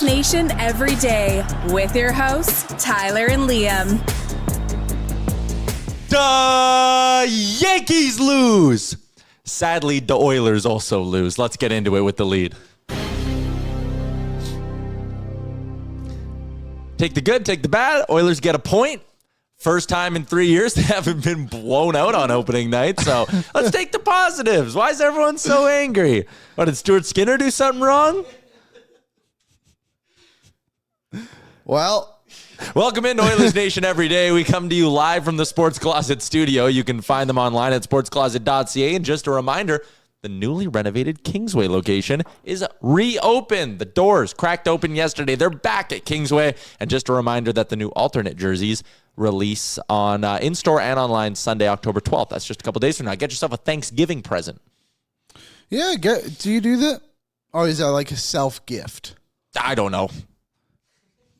Nation Everyday with your hosts, Tyler and Liam. The Yankees lose. Sadly, the Oilers also lose. Let's get into it with the lead. Take the good, take the bad. Oilers get a point. First time in 3 years they haven't been blown out on opening night. So let's take the positives. Why is everyone so angry? What, did Stuart Skinner do something wrong? Well, welcome into Oilers Nation Everyday. We come to you live from the Sports Closet studio. You can find them online at sportscloset.ca. And just a reminder, the newly renovated Kingsway location is reopened. The doors cracked open yesterday. They're back at Kingsway. And just a reminder that the new alternate jerseys release on in-store and online Sunday, October 12th. That's just a couple days from now. Get yourself a Thanksgiving present. Yeah, do you do that? Or is that like a self-gift? I don't know.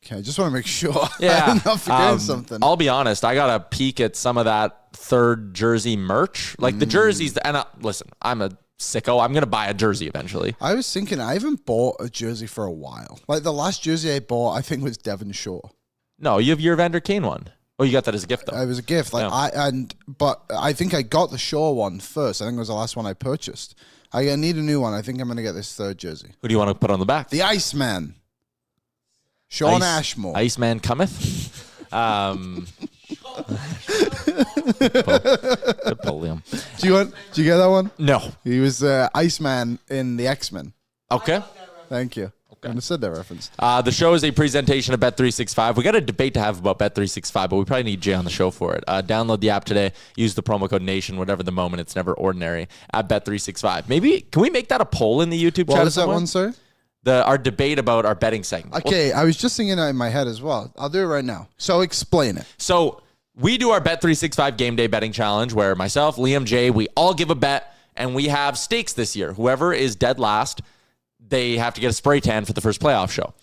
Okay, I just want to make sure. Yeah. I'm not forgetting something. I'll be honest. I got a peek at some of that third jersey merch. Like the jerseys. And listen, I'm a sicko. I'm going to buy a jersey eventually. I was thinking I haven't bought a jersey for a while. Like the last jersey I bought, I think was Devon Shore. No, you have your Evander Kane one. Oh, you got that as a gift though. It was a gift. But I think I got the Shore one first. I think it was the last one I purchased. I need a new one. I think I'm going to get this third jersey. Who do you want to put on the back? The Iceman. Sean Ashmore. Iceman cometh. Good pull, Liam. Do you get that one? No. He was Iceman in the X-Men. Okay. Thank you. I understood that reference. The show is a presentation of Bet365. We got a debate to have about Bet365, but we probably need Jay on the show for it. Download the app today. Use the promo code NATION, whatever the moment. It's never ordinary at Bet365. Maybe, can we make that a poll in the YouTube chat? What is that one, sir? Our debate about our betting segment. Okay, I was just thinking that in my head as well. I'll do it right now. So explain it. So we do our Bet365 game day betting challenge where myself, Liam, Jay, we all give a bet and we have stakes this year. Whoever is dead last, they have to get a spray tan for the first playoff show.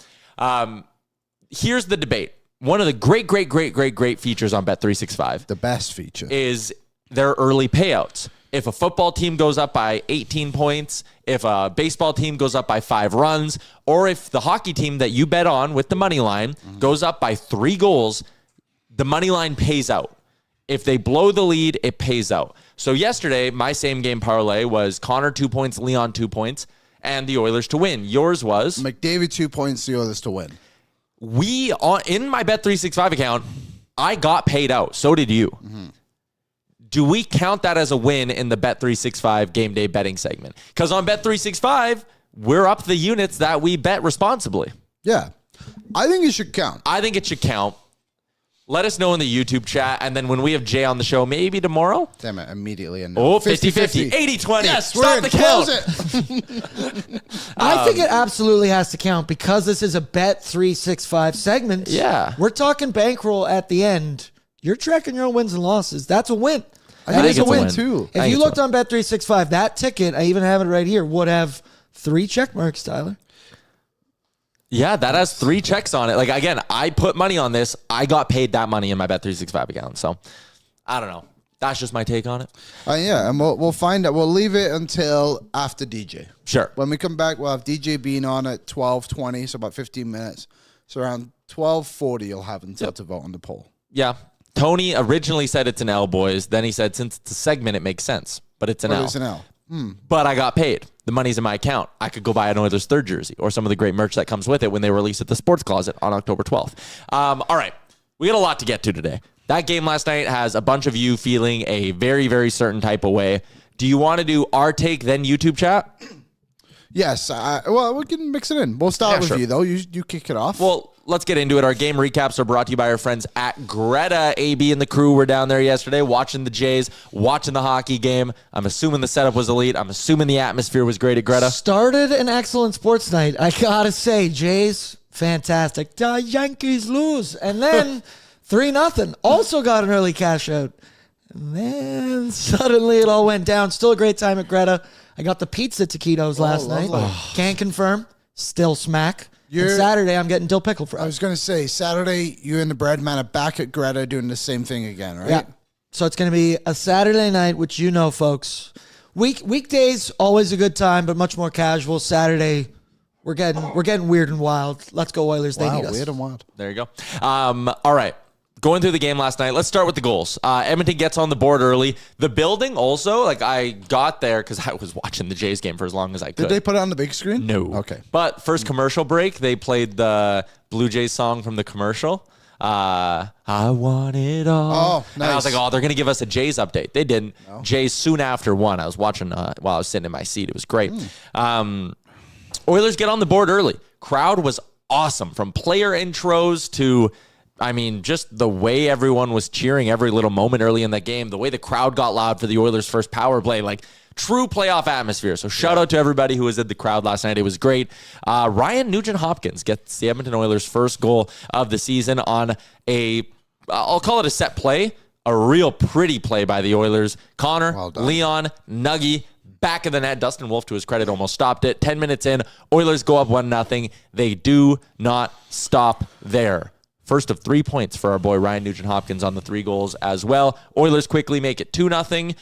Here's the debate. One of the great features on Bet365. The best feature. Is their early payouts. If a football team goes up by 18 points, if a baseball team goes up by 5 runs, or if the hockey team that you bet on with the money line goes up by 3 goals, the money line pays out. If they blow the lead, it pays out. So yesterday, my same game parlay was Connor 2 points, Leon 2 points, and the Oilers to win. Yours was? McDavid 2 points, the Oilers to win. In my Bet365 account, I got paid out. So did you. Mm-hmm. Do we count that as a win in the Bet365 game day betting segment? Because on Bet365, we're up the units that we bet responsibly. Yeah. I think it should count. I think it should count. Let us know in the YouTube chat, and then when we have Jay on the show, maybe tomorrow. Damn it, immediately. 50-50. 80-20. Yes, Stop the count. It. I think it absolutely has to count because this is a Bet365 segment. Yeah. We're talking bankroll at the end. You're tracking your own wins and losses. That's a win. I think it's a win, too. If you looked on Bet365, that ticket, I even have it right here, would have 3 check marks, Tyler. Yeah, that has 3 checks on it. Like, again, I put money on this. I got paid that money in my Bet365 account. So, I don't know. That's just my take on it. Yeah, and we'll find out. We'll leave it until after DJ. Sure. When we come back, we'll have DJ being on at 12:20, so about 15 minutes. So around 12:40, you'll have until to vote on the poll. Yeah. Tony originally said it's an L, boys. Then he said, since it's a segment, it makes sense. But it's an L. It's an L. But I got paid. The money's in my account. I could go buy an Oilers third jersey or some of the great merch that comes with it when they release at the Sports Closet on October 12th. All right. We got a lot to get to today. That game last night has a bunch of you feeling a very, very certain type of way. Do you want to do our take, then YouTube chat? Yes. Well, we can mix it in. We'll start with you, though. You kick it off. Well, let's get into it. Our game recaps are brought to you by our friends at Greta. AB and the crew were down there yesterday watching the Jays, watching the hockey game. I'm assuming the setup was elite. I'm assuming the atmosphere was great at Greta. Started an excellent sports night. I got to say, Jays, fantastic. The Yankees lose. And then 3-0. Also got an early cash out. And then suddenly it all went down. Still a great time at Greta. I got the pizza taquitos last night. Can't confirm. Still smack. And Saturday, I'm getting dill pickle fries. I was going to say, Saturday, you and the bread man are back at Greta doing the same thing again, right? Yeah. So it's going to be a Saturday night, which you know, folks. Weekdays, always a good time, but much more casual. Saturday, We're getting weird and wild. Let's go Oilers. They need us. Weird and wild. There you go. All right. Going through the game last night, let's start with the goals. Edmonton gets on the board early. The building also, I got there because I was watching the Jays game for as long as I could. Did they put it on the big screen? No. Okay. But first commercial break, they played the Blue Jays song from the commercial. I want it all. Oh, nice. And I was like, they're going to give us a Jays update. They didn't. No. Jays soon after won. I was watching while I was sitting in my seat. It was great. Oilers get on the board early. Crowd was awesome, from player intros to, just the way everyone was cheering every little moment early in the game, the way the crowd got loud for the Oilers' first power play, true playoff atmosphere. So shout out to everybody who was in the crowd last night. It was great. Ryan Nugent-Hopkins gets the Edmonton Oilers' first goal of the season on I'll call it a set play, a real pretty play by the Oilers. Connor, Leon, Nuggie, back of the net. Dustin Wolf, to his credit, almost stopped it. 10 minutes in, Oilers go up 1-0. They do not stop there. First of 3 points for our boy Ryan Nugent-Hopkins on the 3 goals as well. Oilers quickly make it 2-0.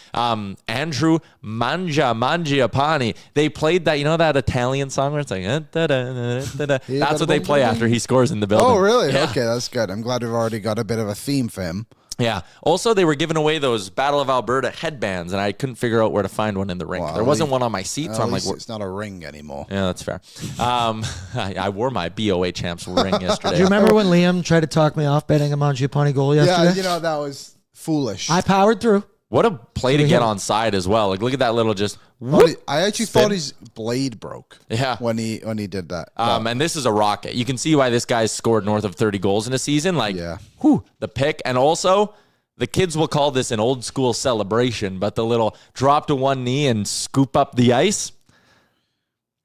Andrew Mangiapane. They played that, that Italian song where it's like, that's what they play after he scores in the building. Oh, really? Yeah. Okay, that's good. I'm glad we've already got a bit of a theme for him. Yeah. Also, they were giving away those Battle of Alberta headbands, and I couldn't figure out where to find one in the rink. There wasn't one on my seat, so I'm like, it's not a ring anymore. Yeah, that's fair. I wore my BOA champs ring yesterday. Do you remember when Liam tried to talk me off betting a Mangiapane goal yesterday? Yeah, that was foolish. I powered through. What a play to get on side as well. Look at that little just. I actually thought his blade broke. Yeah. When he did that. And this is a rocket. You can see why this guy's scored north of 30 goals in a season. The pick. And also, the kids will call this an old school celebration, but the little drop to one knee and scoop up the ice.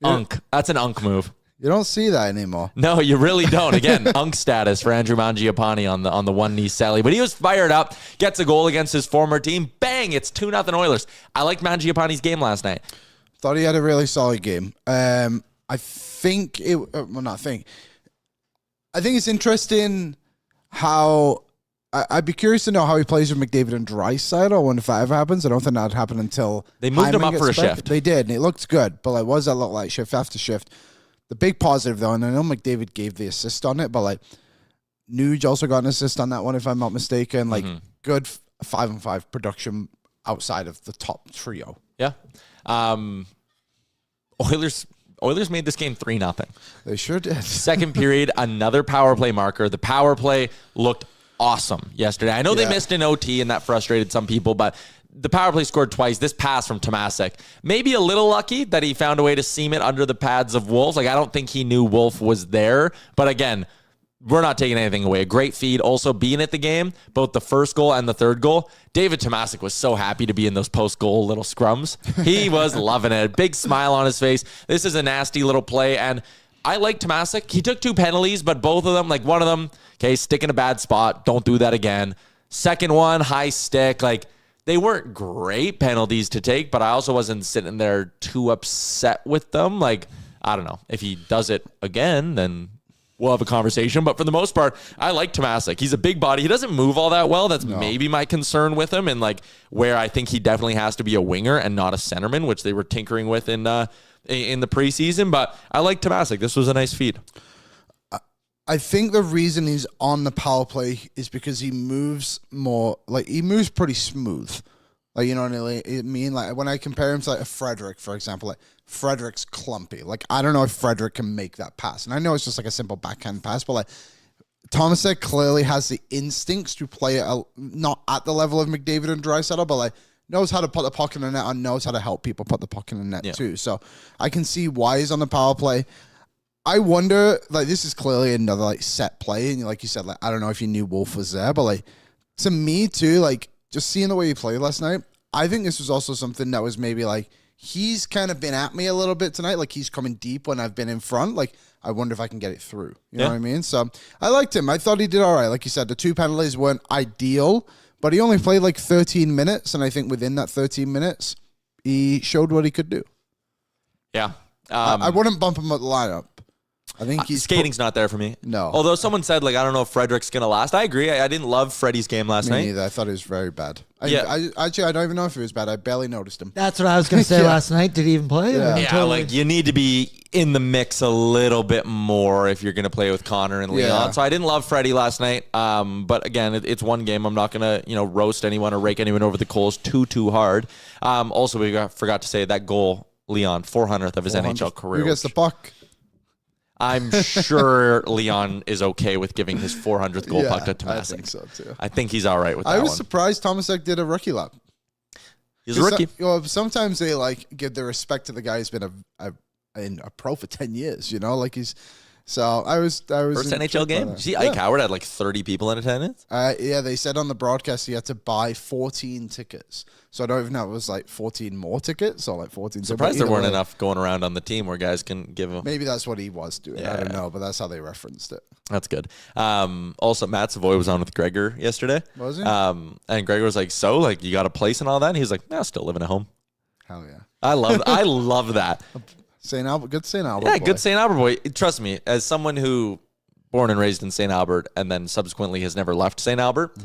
Unk. That's an unk move. You don't see that anymore. No, you really don't. Again, unk status for Andrew Mangiapane on the one knee Sally. But he was fired up, gets a goal against his former team. Bang! It's 2-0 Oilers. I liked Mangiapane's game last night. Thought he had a really solid game. I think it's interesting how I'd be curious to know how he plays with McDavid and Draisaitl. I wonder if that ever happens. I don't think that would happen until they moved him up for a shift. They did, and it looked good. But what does that look like shift after shift? The big positive, though, and I know McDavid gave the assist on it, but Nuge also got an assist on that one, if I'm not mistaken. Good 5-on-5 production outside of the top trio. Yeah. Oilers made this game 3-0. They sure did. Second period, another power play marker. The power play looked awesome yesterday. I know they missed an OT, and that frustrated some people, but the power play scored twice. This pass from Tomasek, maybe a little lucky that he found a way to seam it under the pads of Wolf. I don't think he knew Wolf was there. But again, we're not taking anything away. A great feed. Also being at the game, both the first goal and the third goal. David Tomasek was so happy to be in those post-goal little scrums. He was loving it. Big smile on his face. This is a nasty little play, and I like Tomasek. He took 2 penalties, but both of them, one of them, okay, stick in a bad spot. Don't do that again. Second one, high stick. They weren't great penalties to take, but I also wasn't sitting there too upset with them. I don't know. If he does it again, then we'll have a conversation. But for the most part, I like Tomasek. He's a big body. He doesn't move all that well. That's maybe my concern with him, and where I think he definitely has to be a winger and not a centerman, which they were tinkering with in the preseason. But I like Tomasek. This was a nice feed. I think the reason he's on the power play is because he moves more, he moves pretty smooth. You know what I mean? When I compare him to a Frederick, for example, Frederick's clumpy. I don't know if Frederick can make that pass. And I know it's just a simple backhand pass, but Tomasek clearly has the instincts to play it not at the level of McDavid and Draisaitl, but knows how to put the puck in the net and knows how to help people put the puck in the net too. So I can see why he's on the power play. I wonder, this is clearly another, set play. And like you said, I don't know if you knew Wolf was there, but, to me, too, just seeing the way he played last night, I think this was also something that was maybe, he's kind of been at me a little bit tonight. He's coming deep when I've been in front. I wonder if I can get it through. You know what I mean? So, I liked him. I thought he did all right. Like you said, the 2 penalties weren't ideal, but he only played, 13 minutes. And I think within that 13 minutes, he showed what he could do. Yeah. I wouldn't bump him up the lineup. I think he's skating's not there for me. No. Although someone said, like, I don't know if Frederick's going to last. I agree. I didn't love Freddie's game last Me night. neither. I thought it was very bad. Yeah. I don't even know if it was bad. I barely noticed him. That's what I was going to say last night. Did he even play? Yeah. Yeah, like you need to be in the mix a little bit more if you're going to play with Connor and Leon. Yeah. So I didn't love Freddie last night. But again, it's one game. I'm not going to roast anyone or rake anyone over the coals too hard. Also, we forgot to say that goal, Leon, 400th of his NHL career. Who gets the puck? I'm sure Leon is okay with giving his 400th goal puck to Tomasic. I think so too. I think he's all right with that I was one. surprised Tomasic did a rookie lap. He's a rookie. Sometimes they give the respect to the guy who's been a pro for 10 years. So I was First NHL game? Did you see Ike Howard had like 30 people in attendance? Yeah, they said on the broadcast he had to buy 14 tickets. So I don't even know if it was like 14 more tickets or like 14. Surprised there weren't enough going around on the team where guys can give him. Maybe that's what he was doing. I don't know, but that's how they referenced it. That's good. Also, Matt Savoy was on with Gregor yesterday. Was he? And Gregor was like, so, like, you got a place and all that? And he was like, yeah, still living at home. Hell yeah. I love that. St. Albert, good St. Albert. Yeah, boy. good St. Albert boy. Trust me, as someone who born and raised in St. Albert and then subsequently has never left St. Albert,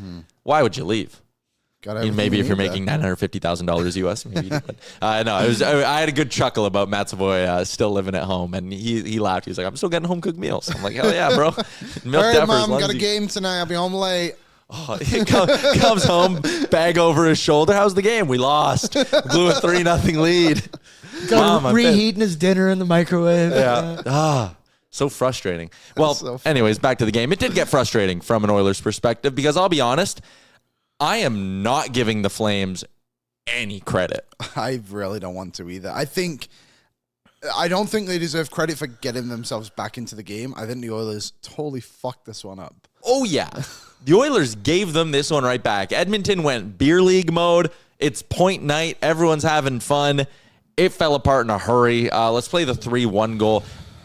why would you leave? Maybe if you're making $950,000 US, maybe you do. But, no, I had a good chuckle about Matt Savoy still living at home, and he laughed. He was like, "I'm still getting home cooked meals." I'm like, "Hell yeah, bro!" Milk All right, Mom, got a Lindsay. game tonight. I'll be home late. Oh, he comes home, bag over his shoulder. How's the game? We lost. Blew a 3-0 lead. Got Mom, reheating his dinner in the microwave. Yeah. So frustrating. Well, anyways, back to the game. It did get frustrating from an Oilers perspective because I'll be honest, I am not giving the Flames any credit. I really don't want to either. I don't think they deserve credit for getting themselves back into the game. I think the Oilers totally fucked this one up. Oh, yeah. The Oilers gave them this one right back. Edmonton went beer league mode. It's point night. Everyone's having fun. It fell apart in a hurry. Let's play the 3-1 goal.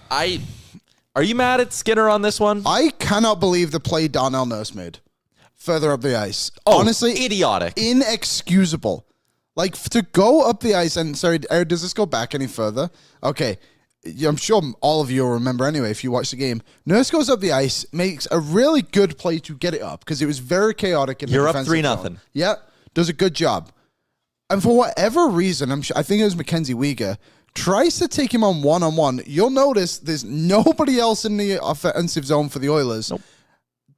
Are you mad at Skinner on this one? I cannot believe the play Darnell Nurse made further up the ice. Oh, honestly, idiotic. Inexcusable. Like, to go up the ice, and sorry, does this go back any further? Okay. I'm sure all of you will remember anyway if you watch the game. Nurse goes up the ice, makes a really good play to get it up because it was very chaotic in the defensive zone. You're up 3-0. Yeah, does a good job. And for whatever reason, I think it was Mackenzie Weegar, tries to take him on one-on-one. You'll notice there's nobody else in the offensive zone for the Oilers. Nope.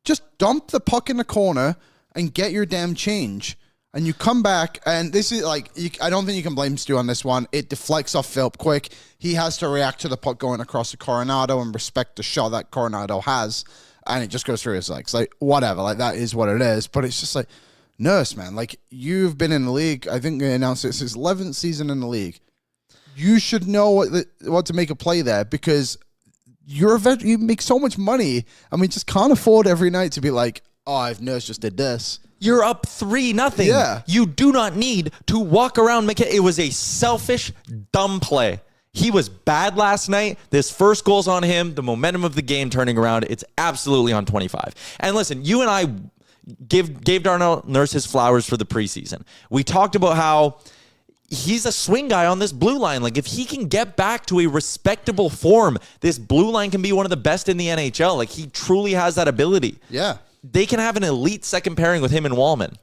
Just dump the puck in the corner and get your damn change. And you come back, and this is like, I don't think you can blame Stu on this one. It deflects off Philp quick. He has to react to the puck going across to Coronado and respect the shot that Coronado has. And it just goes through his legs. Like, whatever. Like, that is what it is. But it's just like, Nurse, man. Like, you've been in the league. I think they announced it's his 11th season in the league. You should know what to make a play there because you make so much money. And we just can't afford every night to be like, oh, if Nurse just did this. You're up 3-0. Yeah. You do not need to walk around. It was a selfish, dumb play. He was bad last night. This first goal's on him. The momentum of the game turning around. It's absolutely on 25. And listen, you and I gave Darnell Nurse his flowers for the preseason. We talked about how he's a swing guy on this blue line. Like, if he can get back to a respectable form, this blue line can be one of the best in the NHL. Like, he truly has that ability. Yeah. They can have an elite second pairing with him and Wallman.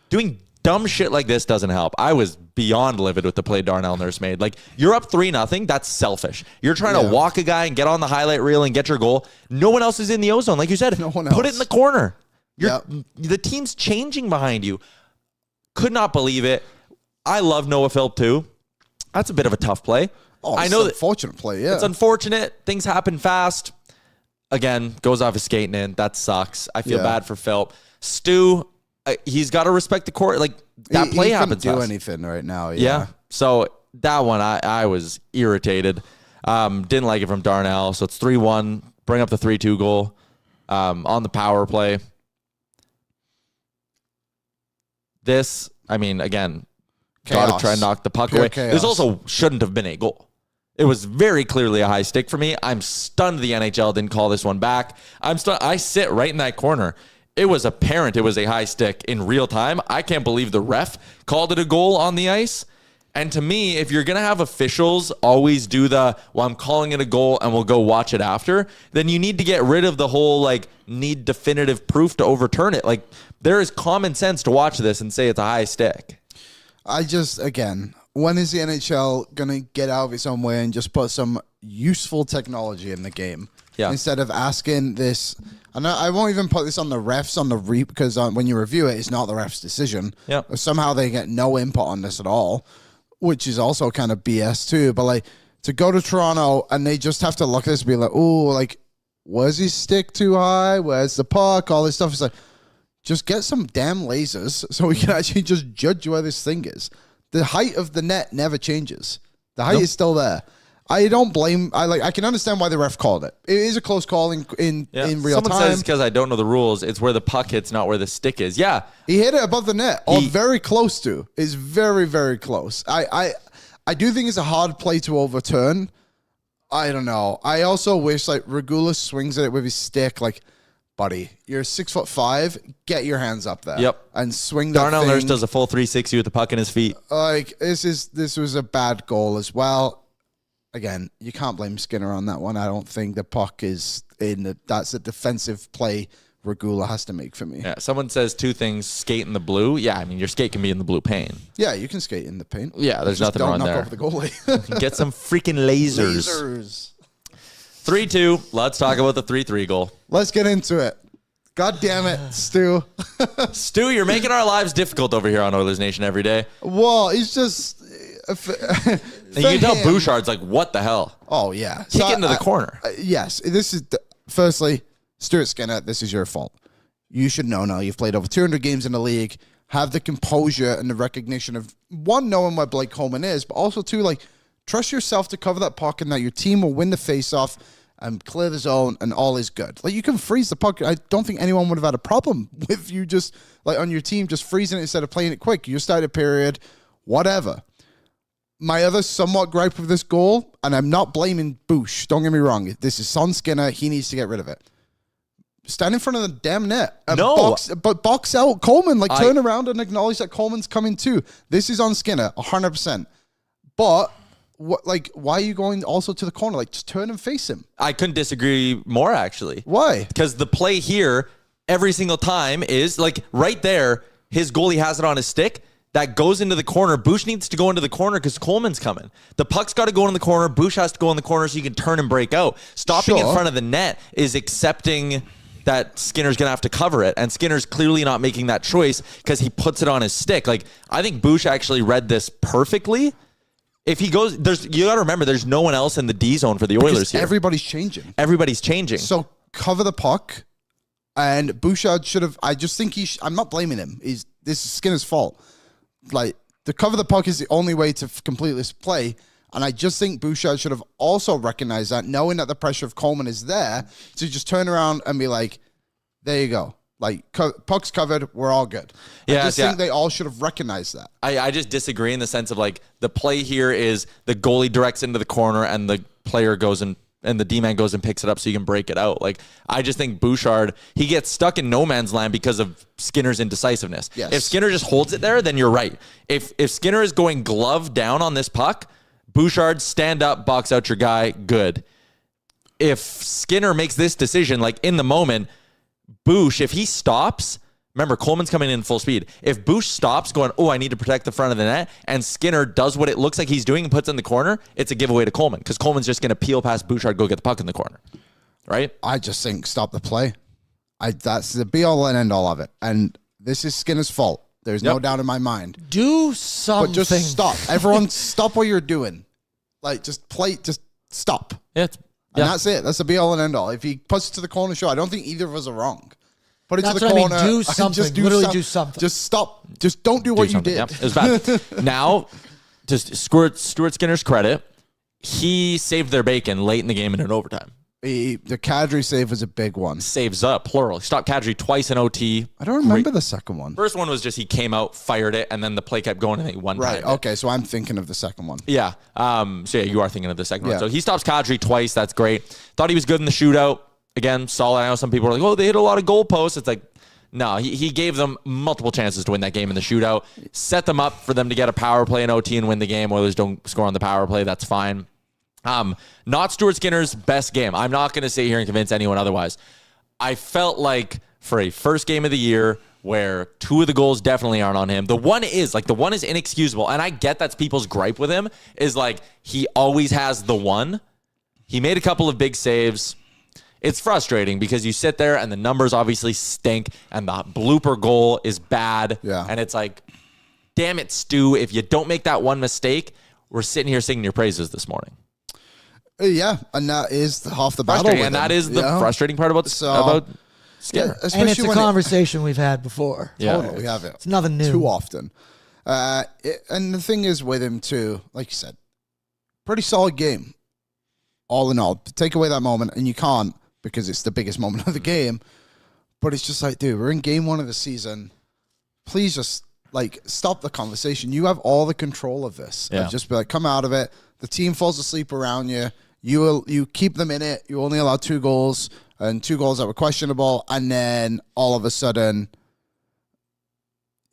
Doing dumb shit like this doesn't help. I was beyond livid with the play Darnell Nurse made. Like, you're up 3-0. That's selfish. You're trying to walk a guy and get on the highlight reel and get your goal. No one else is in the ozone. Like you said, no one put else. it in the corner. The team's changing behind you. Could not believe it. I love Noah Philp too. That's a bit of a tough play. Oh, I know it's an unfortunate play, yeah. It's unfortunate. Things happen fast. Again, goes off his skating in. That sucks. I feel bad for Philp. Stu, he's got to respect the court. Like, that play happens. He couldn't do anything right now. Yeah. So that one, I was irritated. Didn't like it from Darnell. So it's 3-1. Bring up the 3-2 goal on the power play. This, I mean, again, got to try and knock the puck away. Chaos. This also shouldn't have been a goal. It was very clearly a high stick for me. I'm stunned the NHL didn't call this one back. I'm stunned. I sit right in that corner. It was apparent it was a high stick in real time. I can't believe the ref called it a goal on the ice. And to me, if you're going to have officials always do I'm calling it a goal and we'll go watch it after, then you need to get rid of the whole, like, need definitive proof to overturn it. Like, there is common sense to watch this and say it's a high stick. Again, when is the NHL going to get out of its own way and just put some useful technology in the game? Yeah. Instead of asking this, and I won't even put this on the refs because when you review it, it's not the refs' decision. Yeah. Somehow they get no input on this at all, which is also kind of BS too. But like to go to Toronto and they just have to look at this and be like, oh, like, was his stick too high? Where's the puck? All this stuff. It's like, just get some damn lasers so we can actually just judge where this thing is. The height of the net never changes. The height is still there. I don't blame. I can understand why the ref called it. It is a close call in real Someone time. says because I don't know the rules, it's where the puck hits, not where the stick is. Yeah, he hit it above the net, or very close to. It's very, very close. I do think it's a hard play to overturn. I don't know. I also wish like Regula swings at it with his stick. Like, buddy, you're 6'5". Get your hands up there. Yep. And swing that Darnell thing. Nurse does a full 360 with the puck in his feet. Like this was a bad goal as well. Again, you can't blame Skinner on that one. I don't think the puck is that's a defensive play Regula has to make for me. Yeah, someone says two things, skate in the blue. Yeah, I mean, your skate can be in the blue paint. Yeah, you can skate in the paint. Yeah, there's Just nothing wrong don't there. knock over the goalie. Get some freaking lasers. 3-2. Let's talk about the 3-3 goal. Let's get into it. God damn it, Stu. Stu, you're making our lives difficult over here on Oilers Nation every day. Well, he's just... And you can tell Bouchard's like, what the hell? Oh, yeah. Kick it into the corner. Yes. This is... Firstly, Stuart Skinner, this is your fault. You should know now. You've played over 200 games in the league. Have the composure and the recognition of, one, knowing where Blake Coleman is, but also, two, like, trust yourself to cover that puck and that your team will win the face-off and clear the zone and all is good. Like, you can freeze the puck. I don't think anyone would have had a problem with you just, like, on your team, just freezing it instead of playing it quick. You started a period, whatever. My other somewhat gripe with this goal, and I'm not blaming Bouch, don't get me wrong. This is Son Skinner. He needs to get rid of it. Stand in front of the damn net. And box out Coleman. Like, turn around and acknowledge that Coleman's coming too. This is on Skinner, 100%. But... why are you going also to the corner? Like, just turn and face him. I couldn't disagree more, actually. Why? Because the play here, every single time is, like, right there, his goalie has it on his stick. That goes into the corner. Bouch needs to go into the corner because Coleman's coming. The puck's got to go in the corner. Bouch has to go in the corner so you can turn and break out. Stopping in front of the net is accepting that Skinner's going to have to cover it. And Skinner's clearly not making that choice because he puts it on his stick. Like, I think Bouch actually read this perfectly. If he goes, you got to remember, there's no one else in the D zone for the Oilers here. Everybody's changing. Everybody's changing. So cover the puck, and Bouchard should have. I just think I'm not blaming him. This is Skinner's fault. Like, the cover the puck is the only way to complete this play, and I just think Bouchard should have also recognized that, knowing that the pressure of Coleman is there, to just turn around and be like, "There you go." Like, puck's covered, we're all good. I just think they all should have recognized that. I just disagree in the sense of, like, the play here is the goalie directs into the corner and the player goes and the D-man goes and picks it up so you can break it out. Like, I just think Bouchard, he gets stuck in no man's land because of Skinner's indecisiveness. Yes. If Skinner just holds it there, then you're right. If Skinner is going glove down on this puck, Bouchard, stand up, box out your guy, good. If Skinner makes this decision, like, in the moment, Bouch, if he stops, remember, Coleman's coming in full speed. If Bouch stops going, oh, I need to protect the front of the net, and Skinner does what it looks like he's doing and puts it in the corner, it's a giveaway to Coleman because Coleman's just going to peel past Bouchard, go get the puck in the corner. Right? I just think stop the play. That's the be-all and end-all of it. And this is Skinner's fault. There's no doubt in my mind. Do something. But just stop. Everyone stop what you're doing. Like, just play, just stop. Yeah. And that's it. That's the be-all and end-all. If he puts it to the corner, sure, I don't think either of us are wrong. Put it to the corner. Do something. Just do something. Just stop. Just don't do what you did. Yep. It was bad. Now, to Stuart Skinner's credit, he saved their bacon late in the game in an overtime. The Kadri save was a big one. Saves up, plural. He stopped Kadri twice in OT. I don't remember the second one. First one was just he came out, fired it, and then the play kept going, and he won. Right, okay, so I'm thinking of the second one. Yeah. So, yeah, you are thinking of the second one. So he stops Kadri twice. That's great. Thought he was good in the shootout. Again, solid. I know some people are like, oh, they hit a lot of goalposts. It's like, No, he gave them multiple chances to win that game in the shootout. Set them up for them to get a power play in OT and win the game. Oilers don't score on the power play. That's fine. Not Stuart Skinner's best game. I'm not going to sit here and convince anyone otherwise. I felt like for a first game of the year where 2 of the goals definitely aren't on him. The one is inexcusable. And I get that's people's gripe with him is like he always has the one. He made a couple of big saves. It's frustrating because you sit there and the numbers obviously stink and the blooper goal is bad. Yeah. And it's like, damn it, Stu, if you don't make that one mistake, we're sitting here singing your praises this morning. Yeah, and that is half the battle. And that is the frustrating part about Skinner. Yeah, and it's a conversation we've had before. Yeah. Totally, we have it. It's nothing new. Too often. And the thing is with him too, like you said, pretty solid game. All in all, take away that moment, and you can't because it's the biggest moment of the game. But it's just like, dude, we're in game 1 of the season. Please just like stop the conversation. You have all the control of this. Yeah. And just be like, come out of it. The team falls asleep around you. You keep them in it. You only allow 2 goals and 2 goals that were questionable, and then all of a sudden,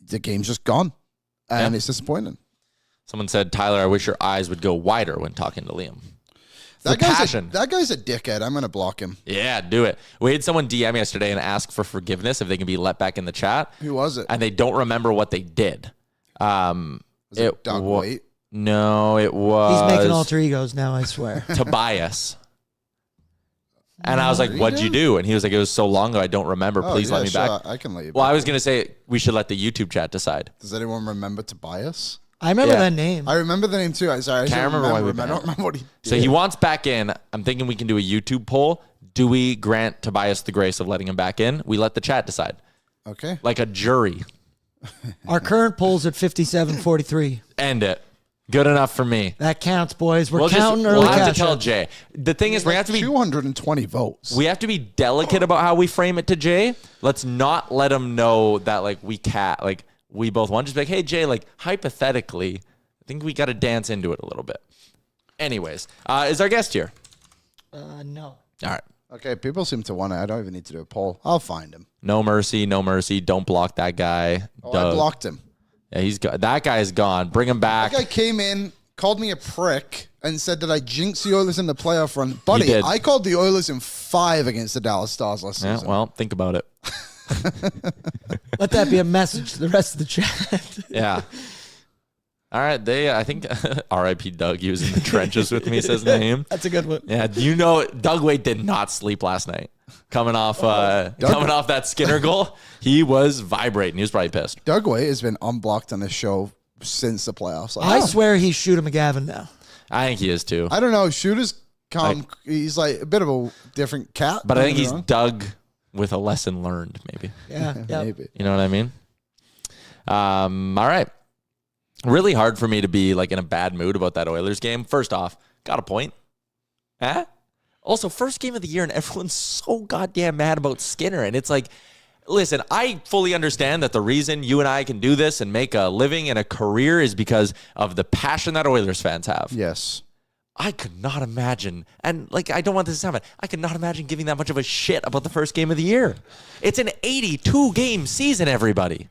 the game's just gone, and it's disappointing. Someone said, Tyler, I wish your eyes would go wider when talking to Liam. That guy's a dickhead. I'm going to block him. Yeah, do it. We had someone DM yesterday and ask for forgiveness if they can be let back in the chat. Who was it? And they don't remember what they did. Was it Doug Waite? No, it was... He's making alter egos now, I swear. Tobias. And I was like, what'd you do? And he was like, it was so long ago, I don't remember. Please let me back. I can let you back. Well, I was going to say we should let the YouTube chat decide. Does anyone remember Tobias? I remember that name. I remember the name too. I Can't remember why we I don't remember what he did. So he wants back in. I'm thinking we can do a YouTube poll. Do we grant Tobias the grace of letting him back in? We let the chat decide. Okay. Like a jury. Our current poll's at 57-43. End it. Good enough for me. That counts, boys. We're counting early We'll have catch to tell up. Jay. The thing is, we have to be 220 votes. We have to be delicate about how we frame it to Jay. Let's not let him know that like we both want. Just be like, hey Jay, like hypothetically, I think we got to dance into it a little bit. Anyways, is our guest here? No. All right. Okay, people seem to want it. I don't even need to do a poll. I'll find him. No mercy, no mercy. Don't block that guy. Oh, I blocked him. Yeah, he's got that guy is gone. Bring him back. That guy came in, called me a prick, and said that I jinxed the Oilers in the playoff run. Buddy, did. I called the Oilers in 5 against the Dallas Stars last Yeah, season. well, think about it. Let that be a message to the rest of the chat. Yeah. All right, I think R.I.P. Doug, he was in the trenches with me, says name. That's a good one. Yeah, Doug Waite did not sleep last night. Coming off that Skinner goal, he was vibrating. He was probably pissed. Doug Waite has been unblocked on this show since the playoffs. I swear he's Shooter McGavin now. I think he is too. I don't know. Shooter's he's like a bit of a different cat. But I think he's Doug with a lesson learned, maybe. Yeah, maybe. You know what I mean? All right. Really hard for me to be like in a bad mood about that Oilers game. First off, got a point. Huh? Also, first game of the year, and everyone's so goddamn mad about Skinner. And it's like, listen, I fully understand that the reason you and I can do this and make a living and a career is because of the passion that Oilers fans have. Yes. I could not imagine, and like, I don't want this to happen, I could not imagine giving that much of a shit about the first game of the year. It's an 82-game season, everybody.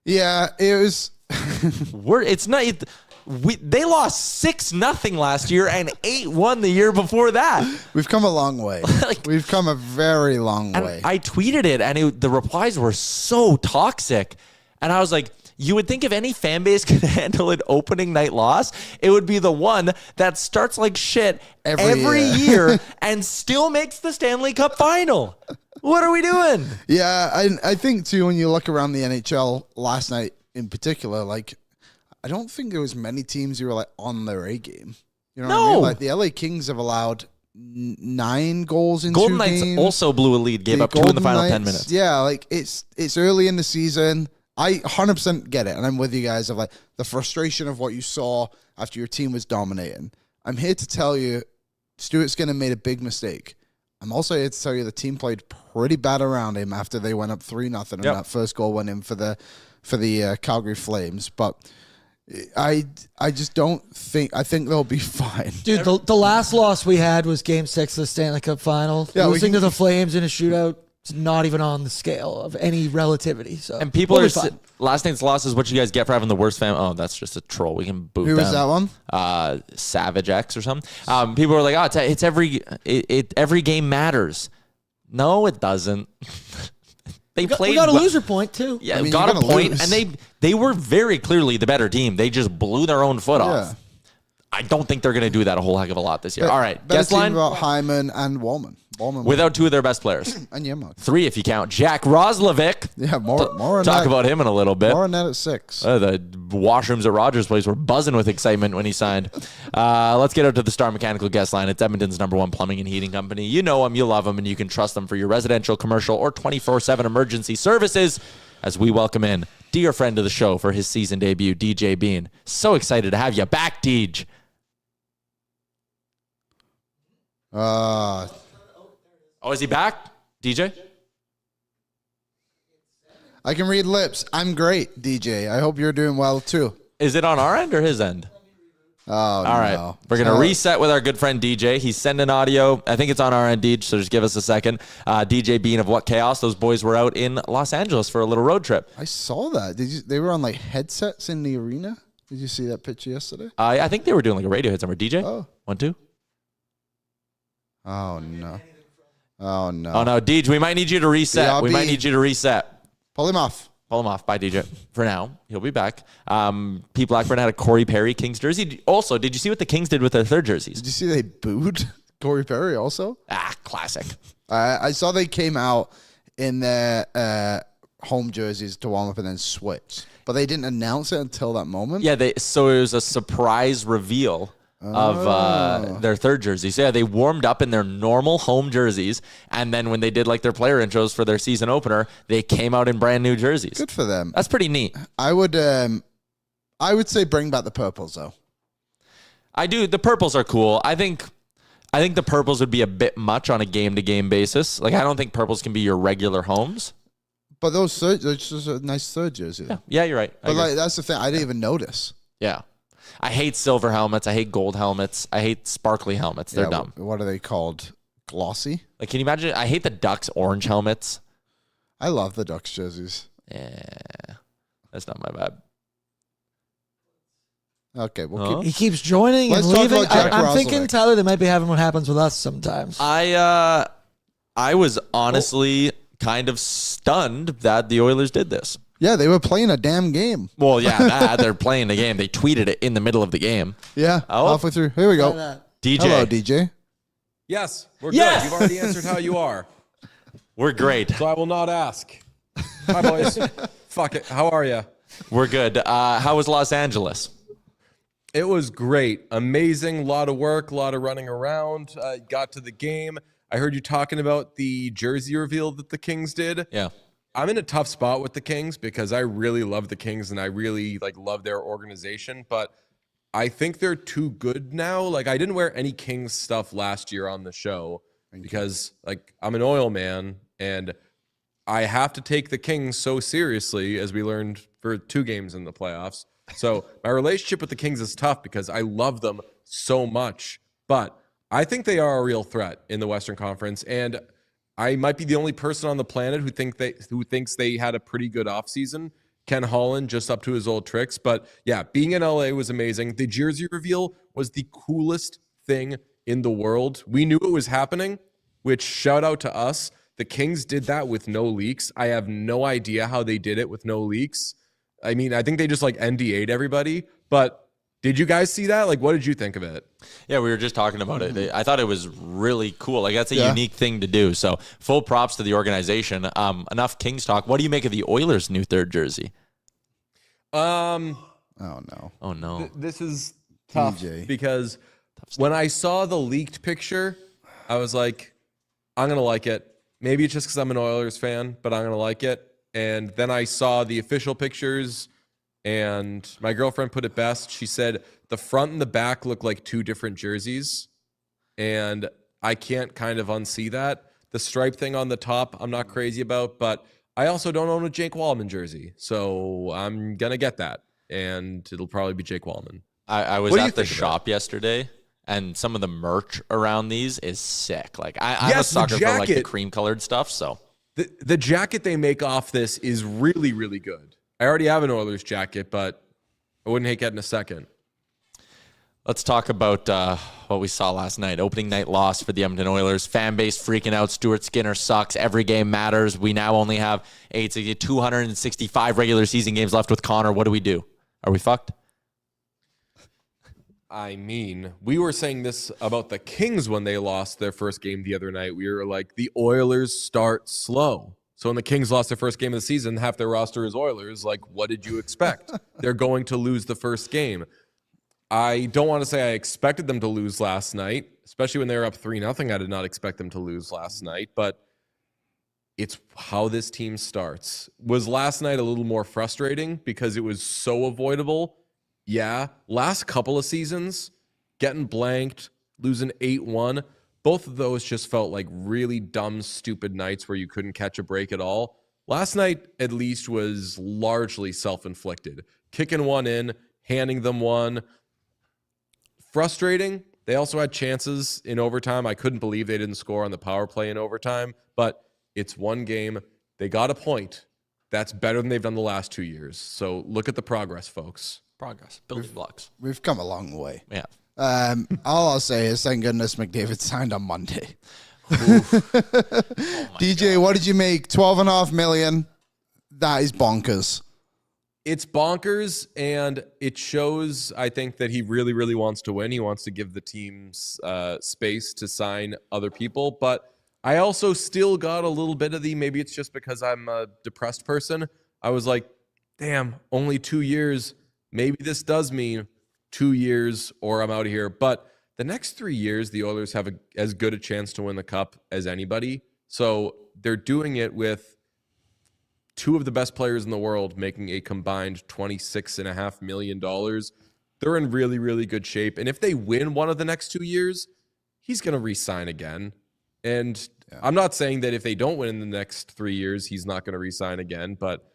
Yeah, it was... They lost 6-0 last year and 8-1 the year before that. We've come a long way. We've come a very long way. I tweeted it, and the replies were so toxic. And I was like, you would think if any fan base could handle an opening night loss, it would be the one that starts like shit every year and still makes the Stanley Cup final. What are we doing? Yeah, I think, too, when you look around the NHL last night in particular, like, I don't think there was many teams who were like on their A game. You know what I mean? Like the LA Kings have allowed 9 goals in Golden 2 Knights games. Also blew a lead, gave up 2 in the final 10 minutes. Yeah, like it's early in the season. I 100% get it, and I'm with you guys of like the frustration of what you saw after your team was dominating. I'm here to tell you, Stuart Skinner made a big mistake. I'm also here to tell you the team played pretty bad around him after they went up 3-0, and that first goal went in for the Calgary Flames, but. I just don't think. I think they'll be fine. Dude, the last loss we had was Game 6 of the Stanley Cup Final. Yeah, Losing to the Flames in a shootout. It's not even on the scale of any relativity. So And people we'll are be fine. last name's loss is what you guys get for having the worst family. Oh, that's just a troll. We can boot Who them. was that one? Savage X or something. People are like, oh, it's every game matters. No, it doesn't. They played. We got a loser point too. Yeah, I mean, got you're a gonna point, lose. and they were very clearly the better team. They just blew their own foot off. I don't think they're going to do that a whole heck of a lot this year. All right, Better guest team line about Hyman and Wallman. without two of their best players. And Yaremchuk. 3 if you count Jack Roslovic. Yeah, more on Talk that. about him in a little bit. More on that at 6. The washrooms at Rogers Place were buzzing with excitement when he signed. Let's get out to the Star Mechanical guest line. It's Edmonton's #1 plumbing and heating company. You know them, you love them, and you can trust them for your residential, commercial, or 24/7 emergency services. As we welcome in dear friend of the show for his season debut, DJ Bean. So excited to have you back, Deej. Uh, Oh, is he back, DJ? I can read lips. I'm great, DJ. I hope you're doing well too. Is it on our end or his end? Oh, All right. no. We're going to reset with our good friend DJ. He's sending audio. I think it's on our end, Deej, so just give us a second. DJ Bean of What Chaos. Those boys were out in Los Angeles for a little road trip. I saw that. They were on like headsets in the arena. Did you see that picture yesterday? I think they were doing like a radio hit somewhere. DJ? Oh. 1, 2? Oh no. Oh no. Oh, no. Deej, we might need you to reset. BRB. We might need you to reset. Pull him off. Pull him off. Bye, DJ. For now, he'll be back. Pete Blackburn had a Corey Perry Kings jersey. Also, did you see what the Kings did with their third jerseys? Did you see they booed Corey Perry also? Classic. I saw they came out in their home jerseys to warm up and then switch. But they didn't announce it until that moment. Yeah, so it was a surprise reveal of their third jerseys. Yeah, they warmed up in their normal home jerseys, and then when they did like their player intros for their season opener, they came out in brand new jerseys. Good for them. That's pretty neat. I would say bring back the purples though. I do. The purples are cool. I think the purples would be a bit much on a game-to-game basis. Like, I don't think purples can be your regular homes. But those it's just a nice third jersey. Yeah, you're right. I But agree. like that's the thing. I didn't even notice. Yeah. I hate silver helmets. I hate gold helmets. I hate sparkly helmets. They're dumb. What are they called? Glossy? Like, can you imagine? I hate the Ducks orange helmets. I love the Ducks jerseys. Yeah. That's not my vibe. Okay, we'll keep. He keeps joining Let's and talk leaving. about Jack I'm thinking, Roslovic. Tyler, that might be having what happens with us sometimes. I was honestly kind of stunned that the Oilers did this. Yeah, they were playing a damn game. Well, yeah, they're playing the game. They tweeted it in the middle of the game. Yeah, Oh. halfway through. Here we go. DJ, Hello, DJ. Yes, we're Yes! good. You've already answered how you are, we're great. so I will not ask. Hi, boys. Fuck it. How are you? We're good. How was Los Angeles? It was great. Amazing. A lot of work, a lot of running around. Got to the game. I heard you talking about the jersey reveal that the Kings did. Yeah. I'm in a tough spot with the Kings because I really love the Kings and I really love their organization, but I think they're too good now. Like, I didn't wear any Kings stuff last year on the show because I'm an Oil man and I have to take the Kings so seriously, as we learned for 2 games in the playoffs. So my relationship with the Kings is tough because I love them so much, but I think they are a real threat in the Western Conference, and I might be the only person on the planet who thinks they had a pretty good offseason. Ken Holland just up to his old tricks. But yeah, being in LA was amazing. The jersey reveal was the coolest thing in the world. We knew it was happening, which shout out to us. The Kings did that with no leaks. I have no idea how they did it with no leaks. I mean, I think they just NDA'd everybody. But did you guys see that? What did you think of it? Yeah, we were just talking about it. I thought it was really cool. That's a Yeah. unique thing to do. So full props to the organization. Enough Kings talk. What do you make of the Oilers' new third jersey? Oh no. Oh, no. This is tough TJ. because when I saw the leaked picture, I was like, I'm going to like it. Maybe it's just because I'm an Oilers fan, but I'm going to like it. And then I saw the official pictures, and my girlfriend put it best. She said the front and the back look like 2 different jerseys, and I can't kind of unsee that. The stripe thing on the top, I'm not crazy about, but I also don't own a Jake Wallman jersey, so I'm going to get that, and it'll probably be Jake Wallman. I was What do you at the think of shop yesterday, and some of the merch around these is sick. I'm a Yes, the sucker for the jacket. cream colored stuff. So The jacket they make off this is really, really good. I already have an Oilers jacket, but I wouldn't hate getting a second. Let's talk about what we saw last night. Opening night loss for the Edmonton Oilers. Fan base freaking out. Stuart Skinner sucks. Every game matters. We now only have 265 regular season games left with Connor. What do? Are we fucked? I mean, we were saying this about the Kings when they lost their first game the other night. We were like, the Oilers start slow. So when the Kings lost their first game of the season, half their roster is Oilers. Like, what did you expect? They're going to lose the first game. I don't want to say I expected them to lose last night, especially when they were up 3-0. I did not expect them to lose last night, but it's how this team starts. Was last night a little more frustrating because it was so avoidable? Yeah. Last couple of seasons, getting blanked, losing 8-1, both of those just felt like really dumb, stupid nights where you couldn't catch a break at all. Last night, at least, was largely self-inflicted. Kicking one in, handing them one. Frustrating. They also had chances in overtime. I couldn't believe they didn't score on the power play in overtime, but it's one game. They got a point. That's better than they've done the last 2 years. So look at the progress, folks. Progress. Building blocks. We've come a long way. Yeah. All I'll say is thank goodness McDavid signed on Monday. DJ, what did you make? $12.5 million. That is bonkers. It's bonkers, and it shows, I think, that he really, really wants to win. He wants to give the teams space to sign other people. But I also still got a little bit of maybe it's just because I'm a depressed person. I was like, damn, only 2 years. Maybe this does mean 2 years or I'm out of here. But the next 3 years, the Oilers have as good a chance to win the Cup as anybody. So they're doing it with two of the best players in the world making a combined $26.5 million. They're in really, really good shape. And if they win one of the next 2 years, he's going to re-sign again. And I'm not saying that if they don't win in the next 3 years, he's not going to re-sign again, but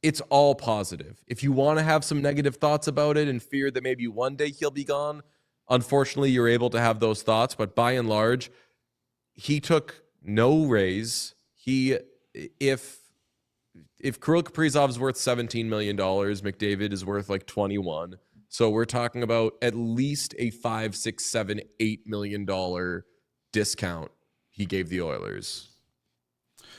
it's all positive. If you want to have some negative thoughts about it and fear that maybe one day he'll be gone, unfortunately, you're able to have those thoughts. But by and large, he took no raise. If Kirill Kaprizov's worth $17 million, McDavid is worth like 21. So we're talking about at least a $5, $6, $7, $8 million discount he gave the Oilers.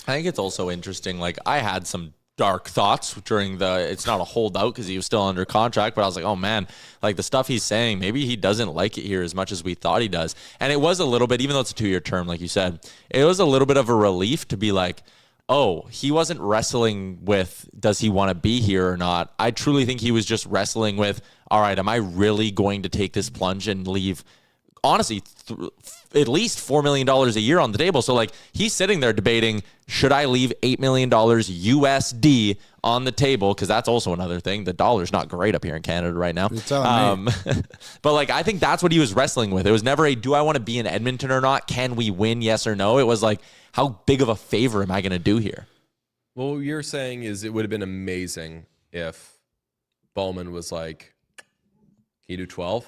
I think it's also interesting. Like, I had some dark thoughts during it's not a holdout because he was still under contract, but I was like, oh man, like the stuff he's saying, maybe he doesn't like it here as much as we thought he does. And it was a little bit, even though it's a 2-year term, like you said, it was a little bit of a relief to be like, oh, he wasn't wrestling with, does he want to be here or not? I truly think he was just wrestling with, all right, am I really going to take this plunge and leave, honestly, at least $4 million a year on the table? So, like, he's sitting there debating, should I leave $8 million USD on the table? Because that's also another thing. The dollar's not great up here in Canada right now. But, like, I think that's what he was wrestling with. It was never do I want to be in Edmonton or not? Can we win, yes or no? It was like, how big of a favor am I going to do here? Well, what you're saying is it would have been amazing if Bowman was like, can you do 12?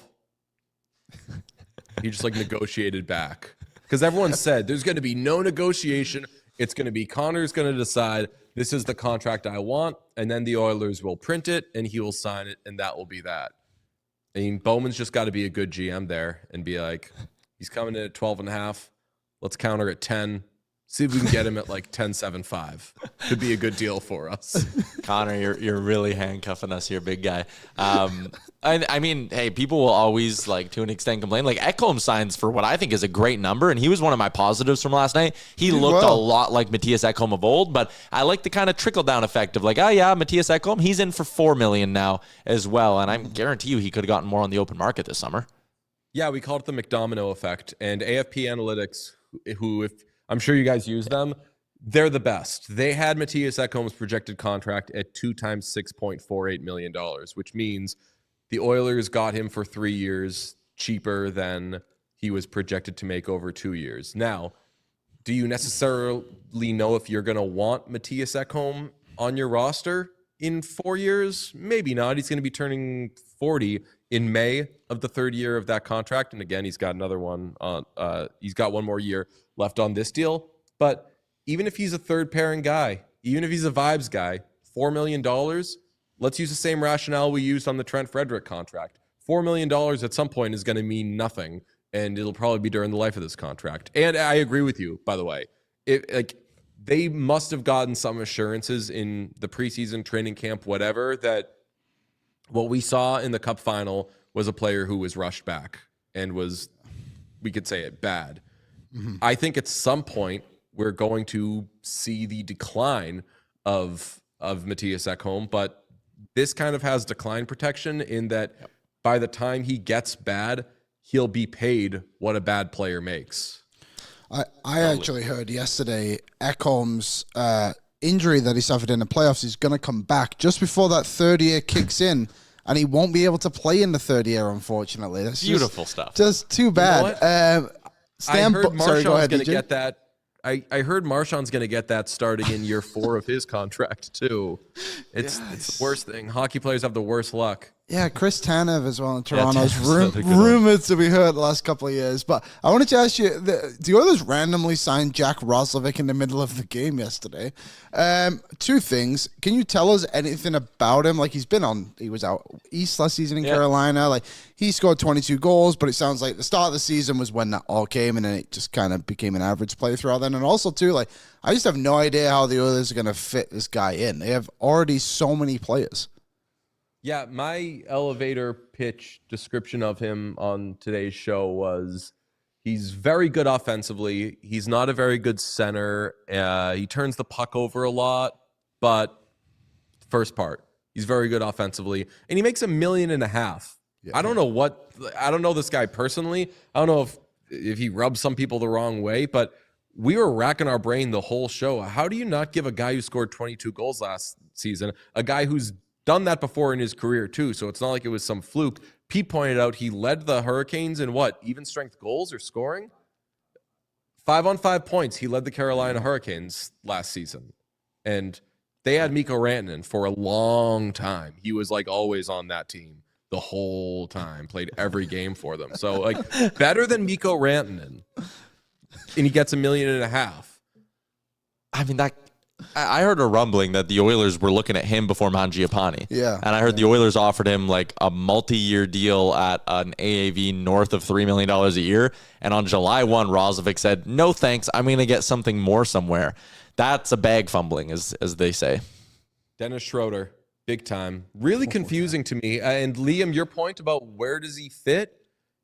He just like negotiated back. Because everyone said there's going to be no negotiation. It's going to be Connor's going to decide this is the contract I want. And then the Oilers will print it and he will sign it. And that will be that. I mean, Bowman's just got to be a good GM there and be like, he's coming in at 12.5. Let's counter at 10. See if we can get him at like 10.75. Could be a good deal for us. Connor, you're really handcuffing us here, big guy. I mean, hey, people will always, like, to an extent, complain. Like, Ekholm signs for what I think is a great number, and he was one of my positives from last night. He looked a lot like Matthias Ekholm of old, but I like the kind of trickle-down effect of like, oh, yeah, Matthias Ekholm, he's in for $4 million now as well, and I guarantee you he could have gotten more on the open market this summer. Yeah, we call it the McDomino effect, and AFP Analytics, who if I'm sure you guys use them, they're the best. They had Matthias Ekholm's projected contract at 2 times $6.48 million, which means the Oilers got him for 3 years cheaper than he was projected to make over 2 years. Now, do you necessarily know if you're going to want Matthias Ekholm on your roster in 4 years? Maybe not. He's going to be turning 40 in May of the third year of that contract. And again, he's got another one on, he's got one more year left on this deal. But even if he's a third pairing guy, even if he's a vibes guy, $4 million, let's use the same rationale we used on the Trent Frederick contract. $4 million at some point is going to mean nothing, and it'll probably be during the life of this contract. And I agree with you, by the way. They must have gotten some assurances in the preseason training camp, whatever, that what we saw in the Cup final was a player who was rushed back and was, we could say it, bad. Mm-hmm. I think at some point we're going to see the decline of Matthias Ekholm, but this kind of has decline protection in that by the time he gets bad, he'll be paid what a bad player makes. I actually heard yesterday Ekholm's injury that he suffered in the playoffs is going to come back just before that third year kicks in, and he won't be able to play in the third year, unfortunately. That's beautiful stuff. Just too bad. You know I heard Marchand's going to get that. I heard Marchand's going to get that starting in year 4 of his contract too. It's the worst thing. Hockey players have the worst luck. Yeah, Chris Tanev as well in Toronto's Tanev's rumored to be hurt the last couple of years. But I wanted to ask you, the Oilers randomly signed Jack Roslovic in the middle of the game yesterday. 2 things. Can you tell us anything about him? Like, he was out east last season in Carolina. Like, he scored 22 goals, but it sounds like the start of the season was when that all came, and then it just kind of became an average play throughout then. And also, too, like, I just have no idea how the Oilers are going to fit this guy in. They have already so many players. Yeah, my elevator pitch description of him on today's show was he's very good offensively. He's not a very good center. He turns the puck over a lot, but first part, he's very good offensively. And he makes $1.5 million. Yeah. I don't know this guy personally. I don't know if he rubs some people the wrong way, but we were racking our brain the whole show. How do you not give a guy who scored 22 goals last season, a guy who's done that before in his career too, so it's not like it was some fluke. Pete pointed out he led the Hurricanes in even strength goals or scoring? 5-on-5 points. He led the Carolina Hurricanes last season. And they had Mikko Rantanen for a long time. He was like always on that team the whole time, played every game for them. So like better than Mikko Rantanen. And he gets $1.5 million. I mean, I heard a rumbling that the Oilers were looking at him before Mangiapane. Yeah. And I heard the Oilers offered him like a multi-year deal at an AAV north of $3 million a year. And on July 1, Roslovic said, no thanks, I'm going to get something more somewhere. That's a bag fumbling, as they say. Dennis Schroeder, big time. Really confusing to me. And Liam, your point about where does he fit?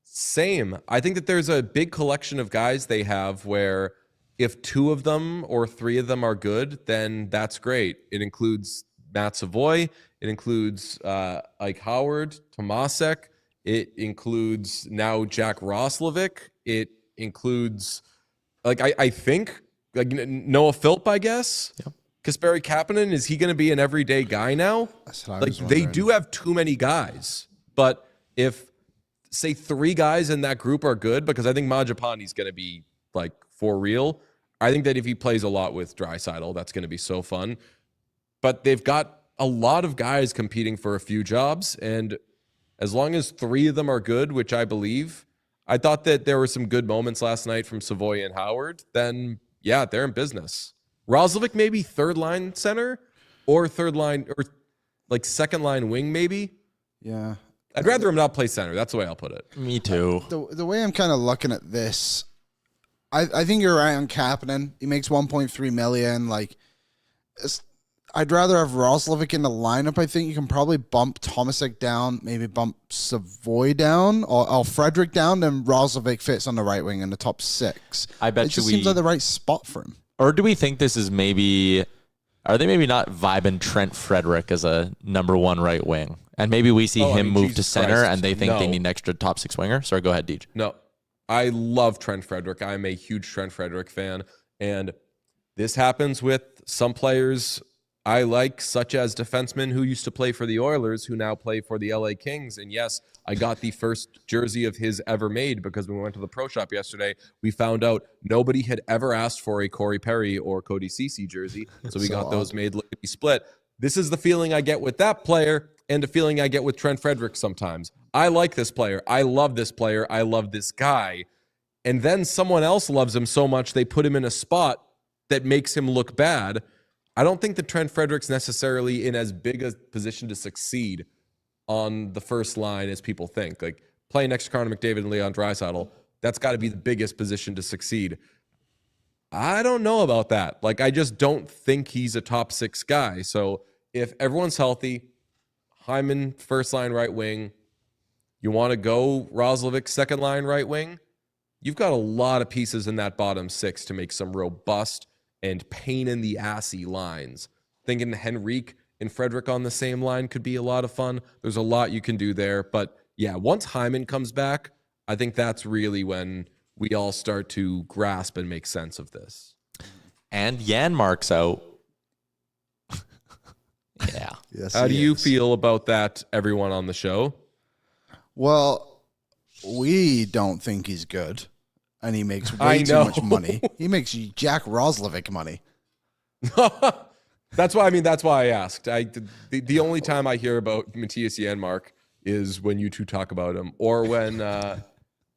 Same. I think that there's a big collection of guys they have where if 2 of them or 3 of them are good, then that's great. It includes Matt Savoy. It includes Ike Howard, Tomasek. It includes now Jack Roslovic. It includes, I think, Noah Philp, I guess. Yep. Kasperi Kapanen, is he going to be an everyday guy now? That's what I was they do have too many guys. But if, say, 3 guys in that group are good, because I think Mangiapane's going to be, for real. I think that if he plays a lot with Draisaitl, that's going to be so fun. But they've got a lot of guys competing for a few jobs, and as long as 3 of them are good, which I believe, I thought that there were some good moments last night from Savoy and Howard, then, yeah, they're in business. Roslovic maybe third-line center or third-line or second-line wing maybe. Yeah. I'd rather him not play center. That's the way I'll put it. Me too. The way I'm kind of looking at this, I think you're right on Kapanen. He makes $1.3 million. I'd rather have Roslovic in the lineup. I think you can probably bump Tomasek down, maybe bump Savoy down, or Frederick down, then Roslovic fits on the right wing in the top 6. I bet it just seems like the right spot for him. Or do we think this is are they maybe not vibing Trent Frederick as a number 1 right wing? And maybe we see him move to center and they think they need an extra top 6 winger? Sorry, go ahead, Deej. No. I love Trent Frederick. I'm a huge Trent Frederick fan. And this happens with some players I like, such as defensemen who used to play for the Oilers, who now play for the LA Kings. And yes, I got the first jersey of his ever made because when we went to the pro shop yesterday, we found out nobody had ever asked for a Corey Perry or Cody Ceci jersey. So we got those made lickety split. This is the feeling I get with that player and the feeling I get with Trent Frederick sometimes. I like this player. I love this player. I love this guy. And then someone else loves him so much they put him in a spot that makes him look bad. I don't think that Trent Frederick's necessarily in as big a position to succeed on the first line as people think. Like playing next to Connor McDavid and Leon Draisaitl, that's got to be the biggest position to succeed. I don't know about that. Like, I just don't think he's a top 6 guy. So if everyone's healthy, Hyman first line right wing, you want to go Roslovic second line right wing, you've got a lot of pieces in that bottom 6 to make some robust and pain in the assy lines. Thinking Henrique and Frederick on the same line could be a lot of fun. There's a lot you can do there. But yeah, once Hyman comes back, I think that's really when we all start to grasp and make sense of this. And Janmark's out. Yeah. Yes, How do he you is. feel about that, everyone on the show? Well, we don't think he's good, and he makes I way too know. much money. He makes Jack Roslovic money. That's why I asked. The only time I hear about Matthias Janmark is when you two talk about him, or when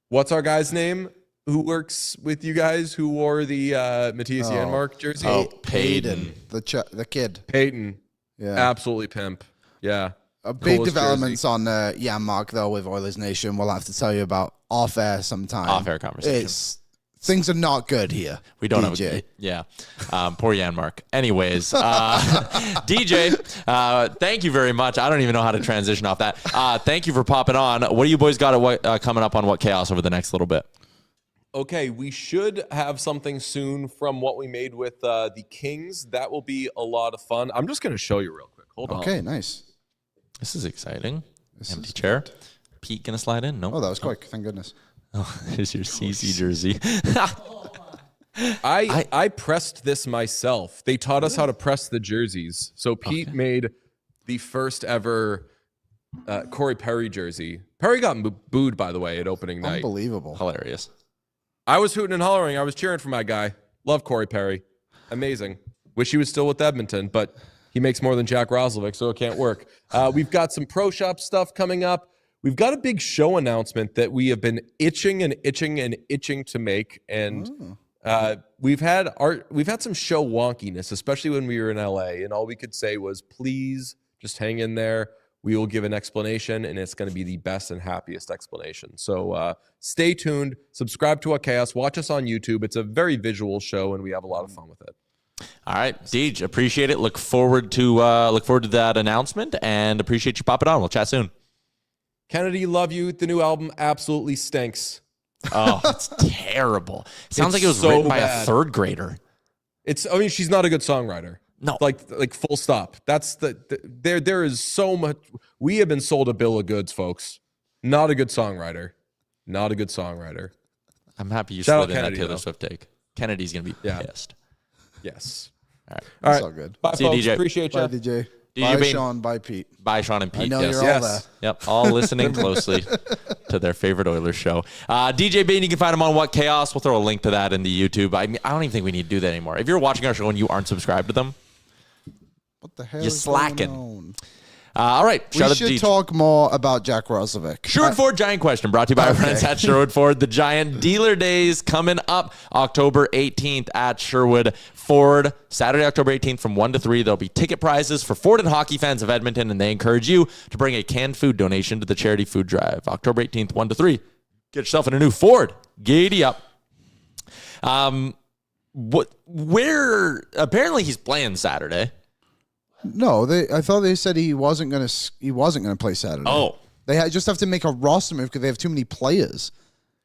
what's our guy's name who works with you guys who wore the Matthias Janmark jersey? Oh, Payton. The kid. Peyton. Yeah. Absolutely pimp. Yeah. Big Coolest developments on Yaremchuk, though, with Oilers Nation. We'll have to tell you about off-air sometime. Off-air conversation. Things are not good here. We don't DJ. have yeah. Poor Janmark. Anyways, DJ, thank you very much. I don't even know how to transition off that. Thank you for popping on. What do you boys got coming up on What Chaos over the next little bit? Okay, we should have something soon from what we made with the Kings. That will be a lot of fun. I'm just going to show you real quick. Hold on. Okay, nice. This is exciting. Empty chair. Pete gonna slide in? No. Oh, that was quick. Thank goodness. Oh, here's your CC jersey. I pressed this myself. They taught us how to press the jerseys. So Pete made the first ever Corey Perry jersey. Perry got booed, by the way, at opening night. Unbelievable. Hilarious. I was hooting and hollering. I was cheering for my guy. Love Corey Perry. Amazing. Wish he was still with Edmonton, but he makes more than Jack Roslovic, so it can't work. We've got some Pro Shop stuff coming up. We've got a big show announcement that we have been itching to make, and we've had some show wonkiness, especially when we were in LA, and all we could say was, please just hang in there. We will give an explanation, and it's going to be the best and happiest explanation. So stay tuned, subscribe to What Chaos, watch us on YouTube. It's a very visual show, and we have a lot of fun with it. All right, Deej, appreciate it. Look forward to that announcement, and appreciate you popping on. We'll chat soon. Kennedy, love you. The new album absolutely stinks. Oh, it's terrible. Sounds like it was so written by a bad. third grader. She's not a good songwriter. No. Like full stop. That's there is so much. We have been sold a bill of goods, folks. Not a good songwriter. Not a good songwriter. I'm happy you Shout slid out in that Kennedy, Taylor though. Swift take. Kennedy's going to be pissed. Yes. All right. All It's right. all good. Bye, See you, folks. DJ. Appreciate Bye, you. DJ. DJ Bye, Bean. Sean. Bye, Pete. Bye, Sean and Pete. I know Yes. you're Yes. all there. Yep, all listening closely to their favorite Oilers show. DJ Bean, you can find him on What Chaos. We'll throw a link to that in the YouTube. I don't even think we need to do that anymore. If you're watching our show and you aren't subscribed to them, What the hell you're is slacking. going on? All right. We Shout out to should Deej. talk more about Jack Roslovic. Sherwood Ford Giant Question brought to you by our friends at Sherwood Ford. The Giant Dealer Days coming up October 18th at Sherwood Ford. Saturday, October 18th from 1 to 3. There'll be ticket prizes for Ford and hockey fans of Edmonton, and they encourage you to bring a canned food donation to the charity food drive. October 18th, 1 to 3. Get yourself in a new Ford. Giddy up. Apparently he's playing Saturday. No, I thought they said he wasn't gonna play Saturday. Oh. They just have to make a roster move because they have too many players.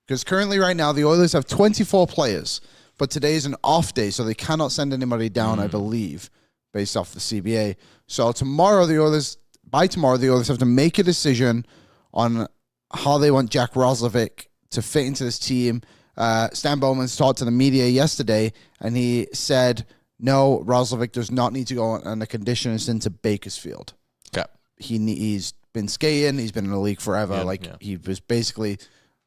Because currently, right now, the Oilers have 24 players, but today is an off day, so they cannot send anybody down, I believe, based off the CBA. So by tomorrow, the Oilers have to make a decision on how they want Jack Roslovic to fit into this team. Stan Bowman's talked to the media yesterday, and he said, no, Roslovic does not need to go on a conditioner into Bakersfield. Okay. He's been skating. He's been in the league forever. He was basically,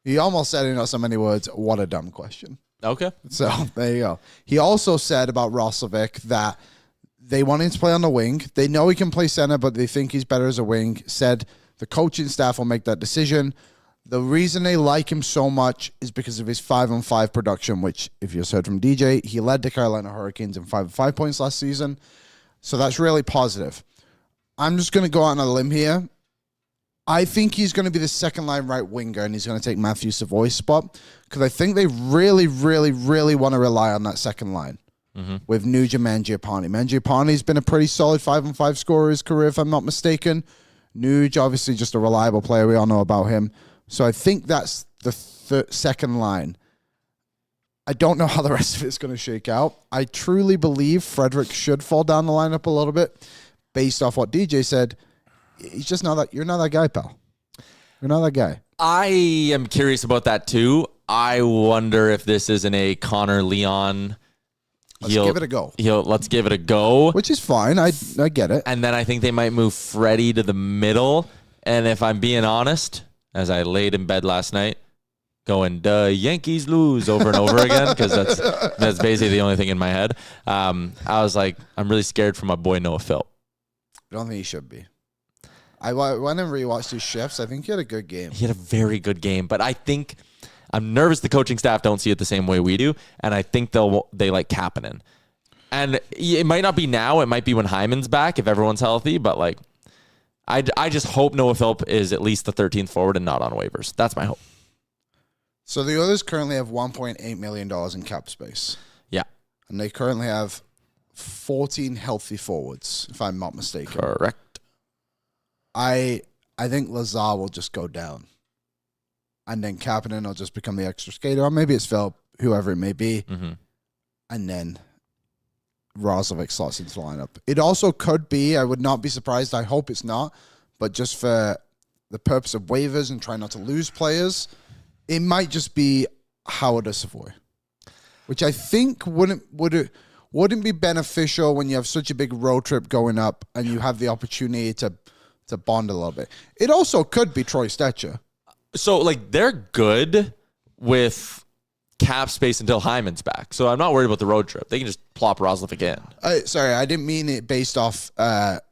he almost said in not so many words, what a dumb question. Okay. So there you go. He also said about Roslovic that they want him to play on the wing. They know he can play center, but they think he's better as a wing. Said the coaching staff will make that decision. The reason they like him so much is because of his 5-on-5 production, which, if you just heard from DJ, he led the Carolina Hurricanes in 5-on-5 points last season. So that's really positive. I'm just going to go out on a limb here. I think he's going to be the second-line right winger, and he's going to take Matthew Savoy's spot, because I think they really, really, really want to rely on that second line with Nugent Mangiapane. Mangiapane's been a pretty solid 5-on-5 scorer his career, if I'm not mistaken. Nuge, obviously, just a reliable player. We all know about him. So I think that's the second line. I don't know how the rest of it's going to shake out. I truly believe Frederick should fall down the lineup a little bit based off what DJ said. He's just not that. You're not that guy, pal. You're not that guy. I am curious about that too. I wonder if this isn't a Connor Leon. Let's give it a go. Let's give it a go. Which is fine. I get it. And then I think they might move Freddie to the middle. And if I'm being honest, as I laid in bed last night, going, "The Yankees lose" over and over again, because that's basically the only thing in my head. I was like, I'm really scared for my boy Noah Philp. I don't think he should be. I went and rewatched his shifts. I think he had a good game. He had a very good game, but I think I'm nervous the coaching staff don't see it the same way we do, and I think they like Kapanen. And it might not be now. It might be when Hyman's back if everyone's healthy, but like I just hope Noah Philp is at least the 13th forward and not on waivers. That's my hope. So the Oilers currently have $1.8 million in cap space. Yeah. And they currently have 14 healthy forwards, if I'm not mistaken. Correct. I think Lazar will just go down. And then Kapanen will just become the extra skater. Or maybe it's Philp, whoever it may be. Mm-hmm. And then Roslovic slots into the lineup. It also could be, I would not be surprised, I hope it's not, but just for the purpose of waivers and trying not to lose players, it might just be Howard or Savoy. Which I think wouldn't be beneficial when you have such a big road trip going up and you have the opportunity to bond a little bit. It also could be Troy Stetcher. So, like, they're good with cap space until Hyman's back. So I'm not worried about the road trip. They can just plop Roslovic in. Sorry, I didn't mean it based off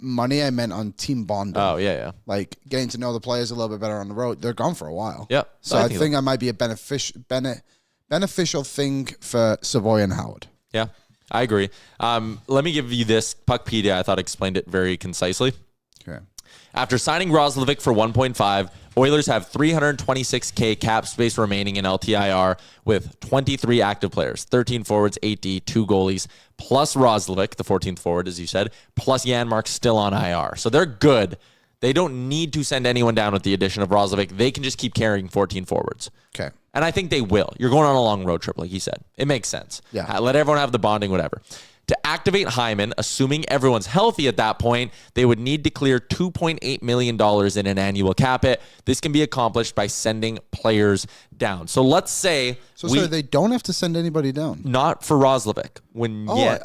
money. I meant on team bonding. Oh, yeah. Like, getting to know the players a little bit better on the road. They're gone for a while. Yep. So I think that might be a beneficial thing for Savoy and Howard. Yeah, I agree. Let me give you this. Puckpedia, I thought, explained it very concisely. Okay. After signing Roslovic for 1.5, Oilers have $326K cap space remaining in LTIR with 23 active players, 13 forwards, 8D, 2 goalies, plus Roslovic, the 14th forward, as you said, plus Yaremchuk still on IR. So they're good. They don't need to send anyone down with the addition of Roslovic. They can just keep carrying 14 forwards. Okay. And I think they will. You're going on a long road trip, like he said. It makes sense. Yeah. Let everyone have the bonding, whatever. To activate Hyman, assuming everyone's healthy at that point, they would need to clear $2.8 million in an annual cap hit. This can be accomplished by sending players down. So let's say... So they don't have to send anybody down? Not for Roslovic.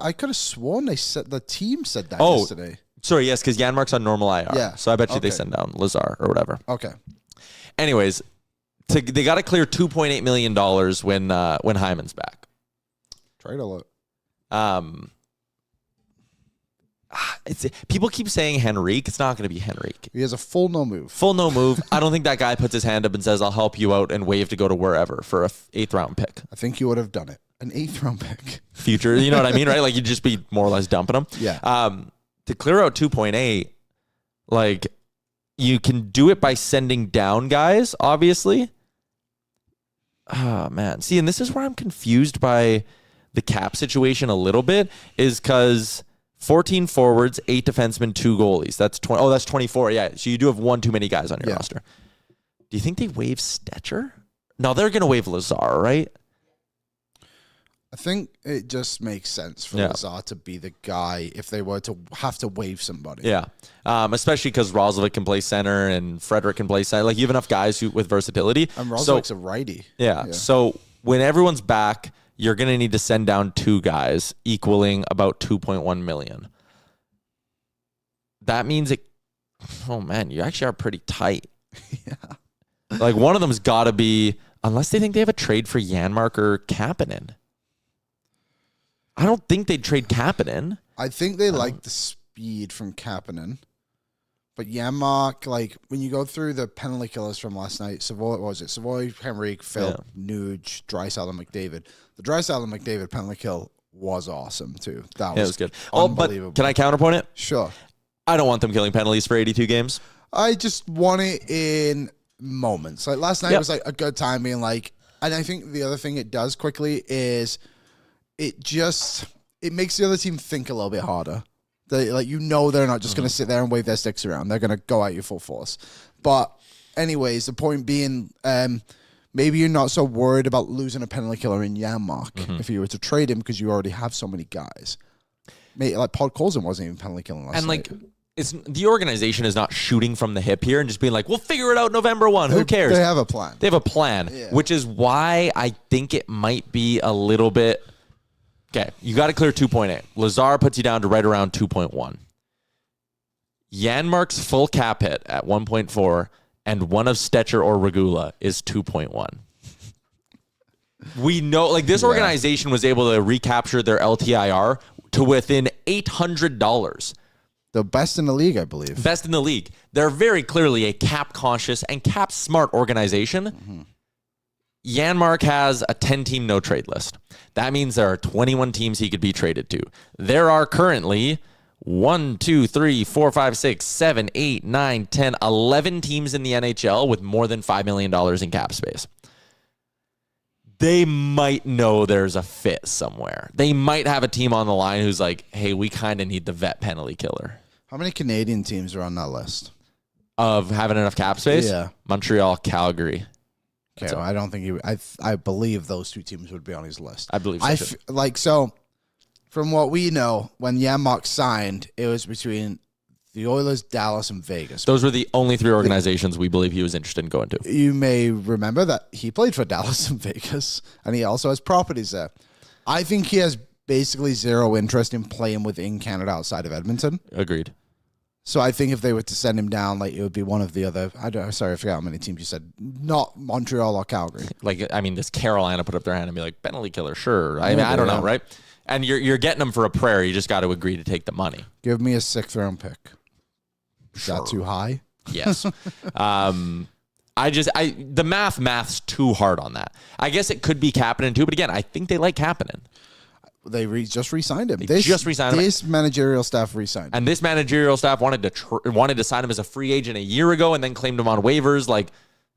I could have sworn the team said that yesterday. Sorry, yes, because Yaremchuk's on normal IR. Yeah. So I bet you they send down Lazar or whatever. Okay. Anyways, they got to clear $2.8 million when Hyman's back. Trade alert. People keep saying Henrique. It's not going to be Henrique. He has a full no move. Full no move. I don't think that guy puts his hand up and says, "I'll help you out," and wave to go to wherever for a 8th round pick. I think he would have done it. An 8th round pick. Future, you know what I mean, right? Like you'd just be more or less dumping him. Yeah. To clear out 2.8, like you can do it by sending down guys. Obviously. Oh man, see, and this is where I'm confused by the cap situation a little bit, is because 14 forwards, 8 defensemen, 2 goalies. That's 20. Oh, that's 24. Yeah. So you do have one too many guys on your roster. Do you think they waive Stetcher? No, they're going to waive Lazar, right? I think it just makes sense for Lazar to be the guy if they were to have to waive somebody. Yeah. Especially because Roslovic can play center and Frederick can play center. Like you have enough guys with versatility. And Roslovic's a righty. Yeah. So when everyone's back, you're going to need to send down 2 guys equaling about $2.1 million. That means oh man, you actually are pretty tight. Yeah. Like one of them's got to be, unless they think they have a trade for Yaremchuk or Kapanen. I don't think they'd trade Kapanen. I think they like the speed from Kapanen. But Janmark, like, when you go through the penalty killers from last night, Savoy, what was it? Savoy, Henrique, Phil, Nuge, Draisaitl, and McDavid. The Draisaitl and McDavid penalty kill was awesome, too. That was good. unbelievable. But can I counterpoint it? Sure. I don't want them killing penalties for 82 games. I just want it in moments. Like, last night was, like, a good time being, like, and I think the other thing it does quickly is it makes the other team think a little bit harder. They're not just going to sit there and wave their sticks around. They're going to go at you full force. But anyways, the point being, maybe you're not so worried about losing a penalty killer in Janmark if you were to trade him because you already have so many guys. Maybe, like, Podkolzin wasn't even penalty killing last night. And, like, it's the organization is not shooting from the hip here and just being like, we'll figure it out November 1. Who cares? They have a plan. They have a plan, which is why I think it might be a little bit... Okay, you got to clear 2.8. Lazar puts you down to right around 2.1. Janmark's full cap hit at 1.4 and one of Stetcher or Regula is 2.1. We know, like, this organization was able to recapture their LTIR to within $800. The best in the league, I believe. Best in the league. They're very clearly a cap-conscious and cap-smart organization. Janmark has a 10-team no-trade list. That means there are 21 teams he could be traded to. There are currently 1, 2, 3, 4, 5, 6, 7, 8, 9, 10, 11 teams in the NHL with more than $5 million in cap space. They might know there's a fit somewhere. They might have a team on the line who's like, hey, we kind of need the vet penalty killer. How many Canadian teams are on that list? Of having enough cap space? Yeah. Montreal, Calgary. Okay, well, I don't think I believe those two teams would be on his list. I believe so, too. So, from what we know, when Janmark signed, it was between the Oilers, Dallas, and Vegas. Those were the only three organizations we believe he was interested in going to. You may remember that he played for Dallas and Vegas, and he also has properties there. I think he has basically zero interest in playing within Canada outside of Edmonton. Agreed. So I think if they were to send him down, like, it would be one of the other. I forgot how many teams you said. Not Montreal or Calgary. Like, I mean, does Carolina put up their hand and be like, penalty killer? Sure. I mean, I don't know, right? And you're getting them for a prayer. You just got to agree to take the money. Give me a 6th round pick. Is that too high? Yes. The math's too hard on that. I guess it could be Kapanen too, but again, I think they like Kapanen. They just re-signed him. Just re-signed him. This managerial staff re-signed him. And this managerial staff wanted to sign him as a free agent a year ago and then claimed him on waivers. Like,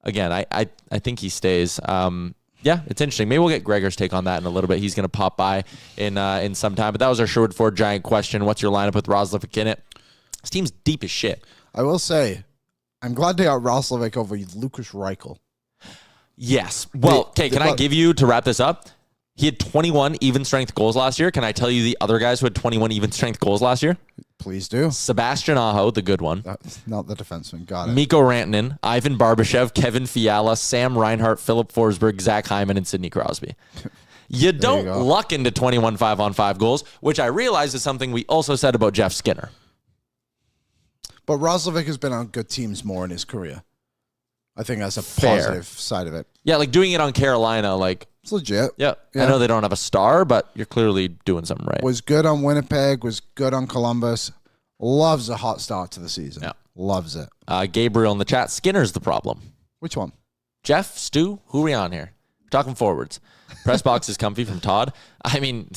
again, I think he stays. Yeah, it's interesting. Maybe we'll get Gregor's take on that in a little bit. He's going to pop by in some time. But that was our Sherwood Ford Giant question. What's your lineup with Roslovic in it? This team's deep as shit. I will say, I'm glad they got Roslovic over Lucas Reichel. Yes. Well, okay, can I give you, to wrap this up, he had 21 even-strength goals last year. Can I tell you the other guys who had 21 even-strength goals last year? Please do. Sebastian Aho, the good one. That's not the defenseman. Got it. Mikko Rantanen, Ivan Barbashev, Kevin Fiala, Sam Reinhart, Philip Forsberg, Zach Hyman, and Sidney Crosby. You don't luck into 21 5-on-5 goals, which I realize is something we also said about Jeff Skinner. But Roslovic has been on good teams more in his career. I think that's a positive side of it. Yeah, like doing it on Carolina, like... It's legit. Yeah. I know they don't have a star, but you're clearly doing something right. Was good on Winnipeg, was good on Columbus. Loves a hot start to the season. Yeah. Loves it. Gabriel in the chat, Skinner's the problem. Which one? Jeff, Stu, who are we on here? We're talking forwards. Press box is comfy from Todd. I mean,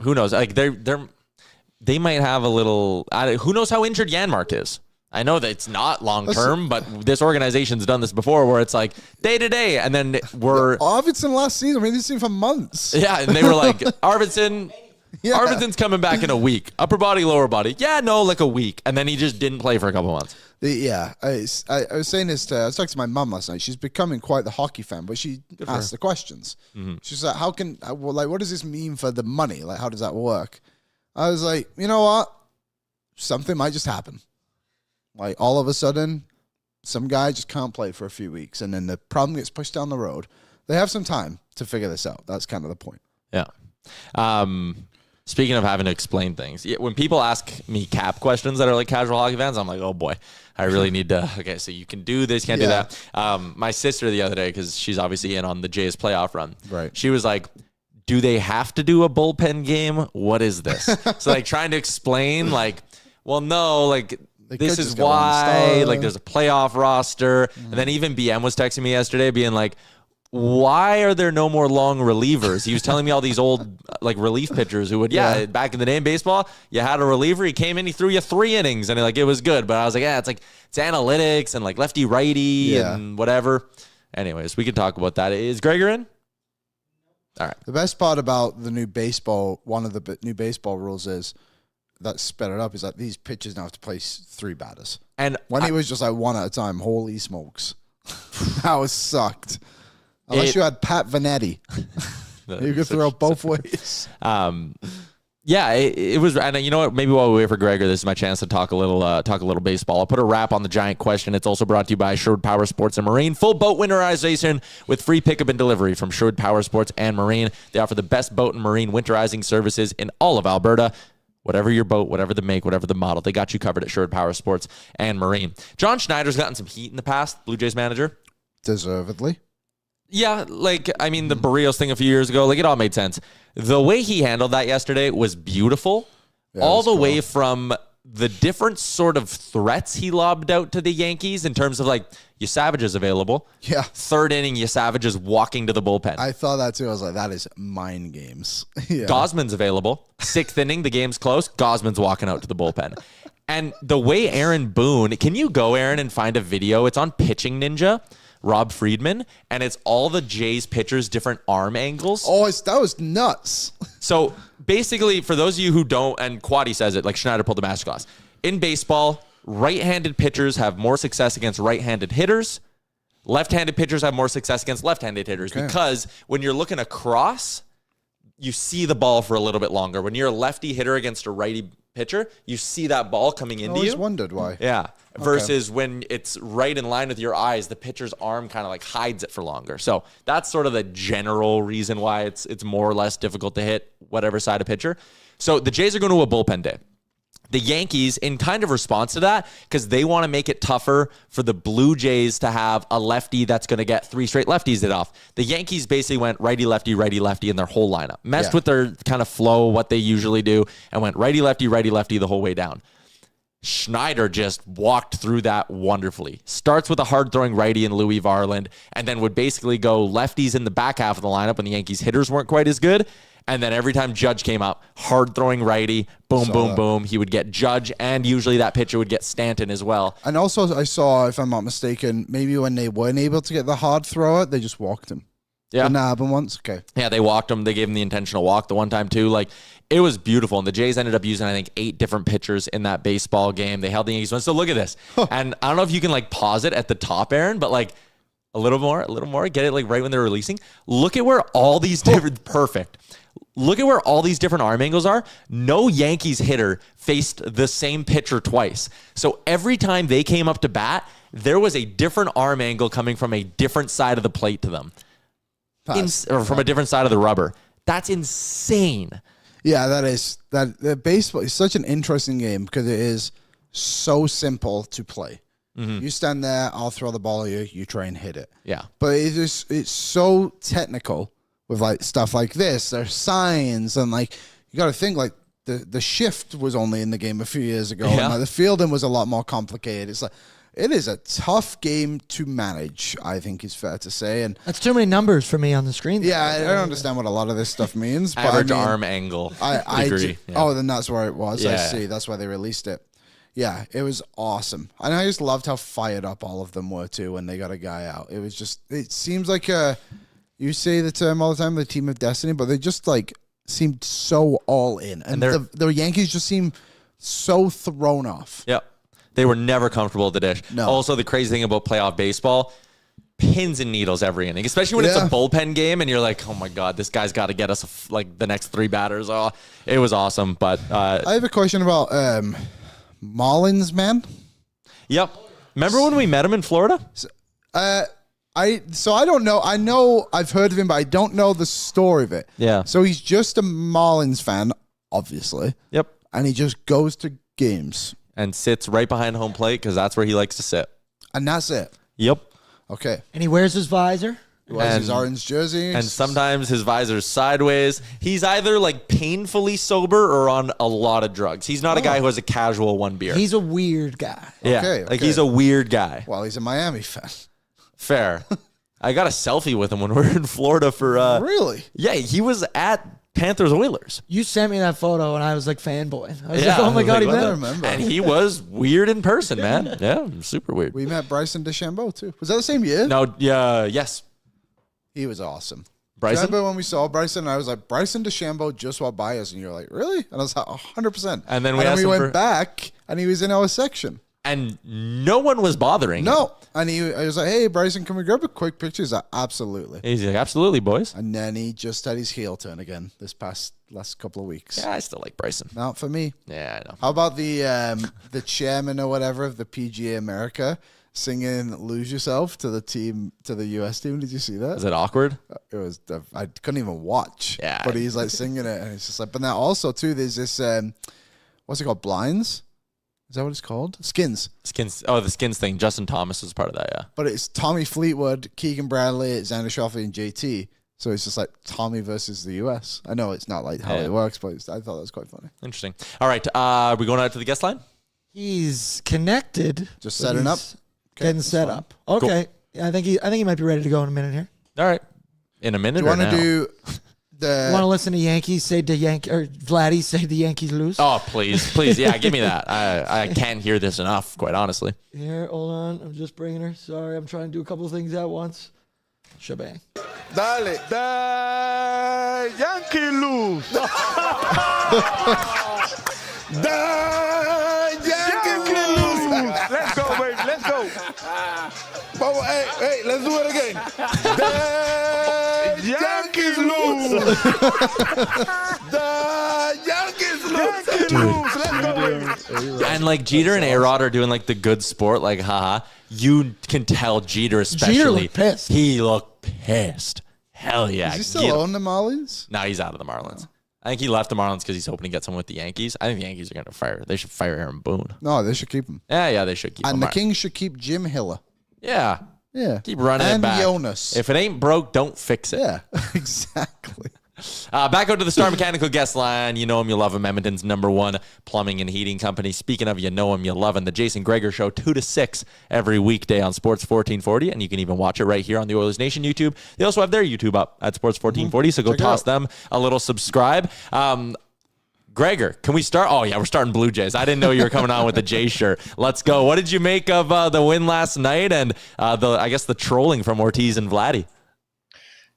who knows? Like they might have a little, who knows how injured Janmark is? I know that it's not long-term, but this organization's done this before where it's like day-to-day, and then Arvidsson last season, I mean, this team for months. Yeah, and they were like, Arvidsson's coming back in a week. Upper body, lower body. Yeah, no, like a week. And then he just didn't play for a couple months. I was saying this I was talking to my mum last night. She's becoming quite the hockey fan, but she asked the questions. Mm-hmm. She's like, what does this mean for the money? Like, how does that work? I was like, you know what? Something might just happen. Like, all of a sudden, some guy just can't play for a few weeks, and then the problem gets pushed down the road. They have some time to figure this out. That's kind of the point. Yeah. Speaking of having to explain things, when people ask me cap questions that are like casual hockey fans, I'm like, oh boy, I really need to, okay, so you can do this, can't do that. My sister the other day, because she's obviously in on the Jays playoff run, right? She was like, do they have to do a bullpen game? What is this? So like trying to explain, like, well, no, like this is why, like, there's a playoff roster. And then even BM was texting me yesterday being like, why are there no more long relievers? He was telling me all these old like relief pitchers who would, back in the day in baseball, you had a reliever, he came in, he threw you 3 innings, and like it was good. But I was like, it's analytics and like lefty righty and whatever. Anyways, we can talk about that. Is Gregor in? All right. The best part about the new baseball, one of the new baseball rules is that sped it up, is that these pitchers now have to place 3 batters. And when it was just like 1 at a time, holy smokes. That was sucked. Unless you had Pat Vanetti. You could throw both ways. It was, and you know what? Maybe while we wait for Gregor, this is my chance to talk a little baseball. I'll put a wrap on the giant question. It's also brought to you by Sherwood Power Sports and Marine. Full boat winterization with free pickup and delivery from Sherwood Power Sports and Marine. They offer the best boat and marine winterizing services in all of Alberta. Whatever your boat, whatever the make, whatever the model, they got you covered at Sherwood Power Sports and Marine. John Schneider's gotten some heat in the past, Blue Jays manager. Deservedly. Yeah, like, I mean, the Barrios thing a few years ago, like, it all made sense. The way he handled that yesterday was beautiful. All the way from the different sort of threats he lobbed out to the Yankees in terms of, like, Savage is available. Yeah. 3rd inning, Savage is walking to the bullpen. I thought that, too. I was like, that is mind games. Gosman's available. 6th inning, the game's close. Gosman's walking out to the bullpen. And the way Aaron Boone, can you go, Aaron, and find a video? It's on Pitching Ninja. Rob Friedman, and it's all the Jays pitchers' different arm angles. Oh, that was nuts. So basically, for those of you who don't, and Quaddy says it, like Schneider pulled the masterclass. In baseball, right-handed pitchers have more success against right-handed hitters. Left-handed pitchers have more success against left-handed hitters because when you're looking across, you see the ball for a little bit longer. When you're a lefty hitter against a righty pitcher, you see that ball coming into you. I always wondered why. Yeah. Versus when it's right in line with your eyes, the pitcher's arm kind of like hides it for longer. So that's sort of the general reason why it's more or less difficult to hit whatever side of pitcher. So the Jays are going to a bullpen day. The Yankees, in kind of response to that, because they want to make it tougher for the Blue Jays to have a lefty that's going to get 3 straight lefties it off. The Yankees basically went righty-lefty in their whole lineup. Messed with their kind of flow, what they usually do, and went righty-lefty the whole way down. Schneider just walked through that wonderfully. Starts with a hard-throwing righty in Louis Varland, and then would basically go lefties in the back half of the lineup when the Yankees hitters weren't quite as good. And then every time Judge came up, hard-throwing righty, boom, boom, boom. He would get Judge, and usually that pitcher would get Stanton as well. And also I saw, if I'm not mistaken, maybe when they weren't able to get the hard thrower, they just walked him. Yeah. Didn't happen once? Okay. Yeah, they walked him. They gave him the intentional walk the one time, too. Like, it was beautiful. And the Jays ended up using, I think, 8 different pitchers in that baseball game. They held the Yankees one. So look at this. And I don't know if you can, like, pause it at the top, Aaron, but, like, a little more. Get it, like, right when they're releasing. Look at where all these different... Perfect. Look at where all these different arm angles are. No Yankees hitter faced the same pitcher twice. So every time they came up to bat, there was a different arm angle coming from a different side of the plate to them. Or from a different side of the rubber. That's insane. Yeah, that is. The baseball is such an interesting game because it is so simple to play. Mm-hmm. You stand there, I'll throw the ball at you try and hit it. Yeah. But it's so technical with like stuff like this. There's signs and like you got to think like the shift was only in the game a few years ago. Yeah. And like, the fielding was a lot more complicated. It's like it is a tough game to manage, I think is fair to say. And that's too many numbers for me on the screen. Yeah, I don't understand what a lot of this stuff means. Average arm angle. I agree. Yeah. Oh, then that's where it was. Yeah. I see. That's why they released it. Yeah, it was awesome. And I just loved how fired up all of them were too when they got a guy out. It was just, it seems like you say the term all the time, the team of destiny, but they just like seemed so all in. And the Yankees just seemed so thrown off. Yep. They were never comfortable at the dish. No. Also, the crazy thing about playoff baseball, pins and needles every inning, especially when it's a bullpen game and you're like, oh my God, this guy's got to get us like the next 3 batters. Oh, it was awesome. But I have a question about Marlins, man. Yep. Remember when we met him in Florida? I don't know. I know I've heard of him, but I don't know the story of it. Yeah. So he's just a Marlins fan, obviously. Yep. And he just goes to games. And sits right behind home plate because that's where he likes to sit. And that's it. Yep. Okay. And he wears his visor? He wears his orange jersey. And sometimes his visor's sideways. He's either like painfully sober or on a lot of drugs. He's not a guy who has a casual one beer. He's a weird guy. Yeah, Okay. like he's a weird guy. Well, he's a Miami fan. Fair. I got a selfie with him when we were in Florida for... Really? Yeah, he was at Panthers Oilers. You sent me that photo and I was like fanboy. I was Yeah, like, oh my God, he like, I met don't him. remember. And he was weird in person, man. Yeah, super weird. We met Bryson DeChambeau, too. Was that the same year? No, yeah, yes. He was awesome. Bryson? Remember when we saw Bryson, and I was like, Bryson DeChambeau just walked by us, and you were like, really? And I was like, 100%. And then we asked him went for- back, and he was in our section. And no one was bothering him. No. And I was like, hey, Bryson, can we grab a quick picture? He's like, absolutely. He's like, absolutely, boys. And then he just had his heel turn again this last couple of weeks. Yeah, I still like Bryson. Not for me. Yeah, I know. How about the chairman or whatever of the PGA America singing "Lose Yourself" to the US team? Did you see that? Is it awkward? It was. I couldn't even watch. Yeah. But he's like singing it, and it's just like. But now also too, there's this. What's it called? Blinds. Is that what it's called? Skins. Skins. Oh, the Skins thing. Justin Thomas was part of that, yeah. But it's Tommy Fleetwood, Keegan Bradley, Xander Schauffele, and JT. So it's just like Tommy versus the US. I know it's not like how it works, but I thought that was quite funny. Interesting. All right. Are we going out to the guest line? He's connected. Just but setting up. he's Getting that's set fine. up. Okay. Yeah, I think he might be ready to go in a minute here. All right. In a minute Do you or want now? to do You want to listen to Yankees say or Vladdy say the Yankees lose? Oh, please. Please. Yeah, give me that. I can't hear this enough, quite honestly. Here, hold on. I'm just bringing her. Sorry, I'm trying to do a couple of things at once. Shebang. Dale, the Yankee lose. The Yankee lose. Let's go, baby. Let's go. Vamos, hey, let's do it again. The Yankees lose. The Yankees lose. Let's go, baby. And like Jeter and A-Rod are doing like the good sport, like haha. You can tell Jeter especially. Jeter looked pissed. He looked pissed. Hell yeah. Does he still own the Marlins? No, he's out of the Marlins. I think he left the Marlins because he's hoping to get someone with the Yankees. I think the Yankees are going to fire. They should fire Aaron Boone. No, they should keep him. Yeah, they should keep him. And the Kings should keep Jim Hiller. Yeah. Yeah. Keep running and it back. Jonas. If it ain't broke, don't fix it. Yeah, exactly. Back out to the Star Mechanical guest line. You know him, you love him. Edmonton's #1 plumbing and heating company. Speaking of you know him, you love him. The Jason Gregor Show, 2 to 6 every weekday on Sports 1440. And you can even watch it right here on the Oilers Nation YouTube. They also have their YouTube up at Sports 1440. So go Check it toss out. them a little subscribe. Gregor, can we start? Oh, yeah, we're starting Blue Jays. I didn't know you were coming on with the J shirt. Let's go. What did you make of the win last night and the trolling from Ortiz and Vladdy?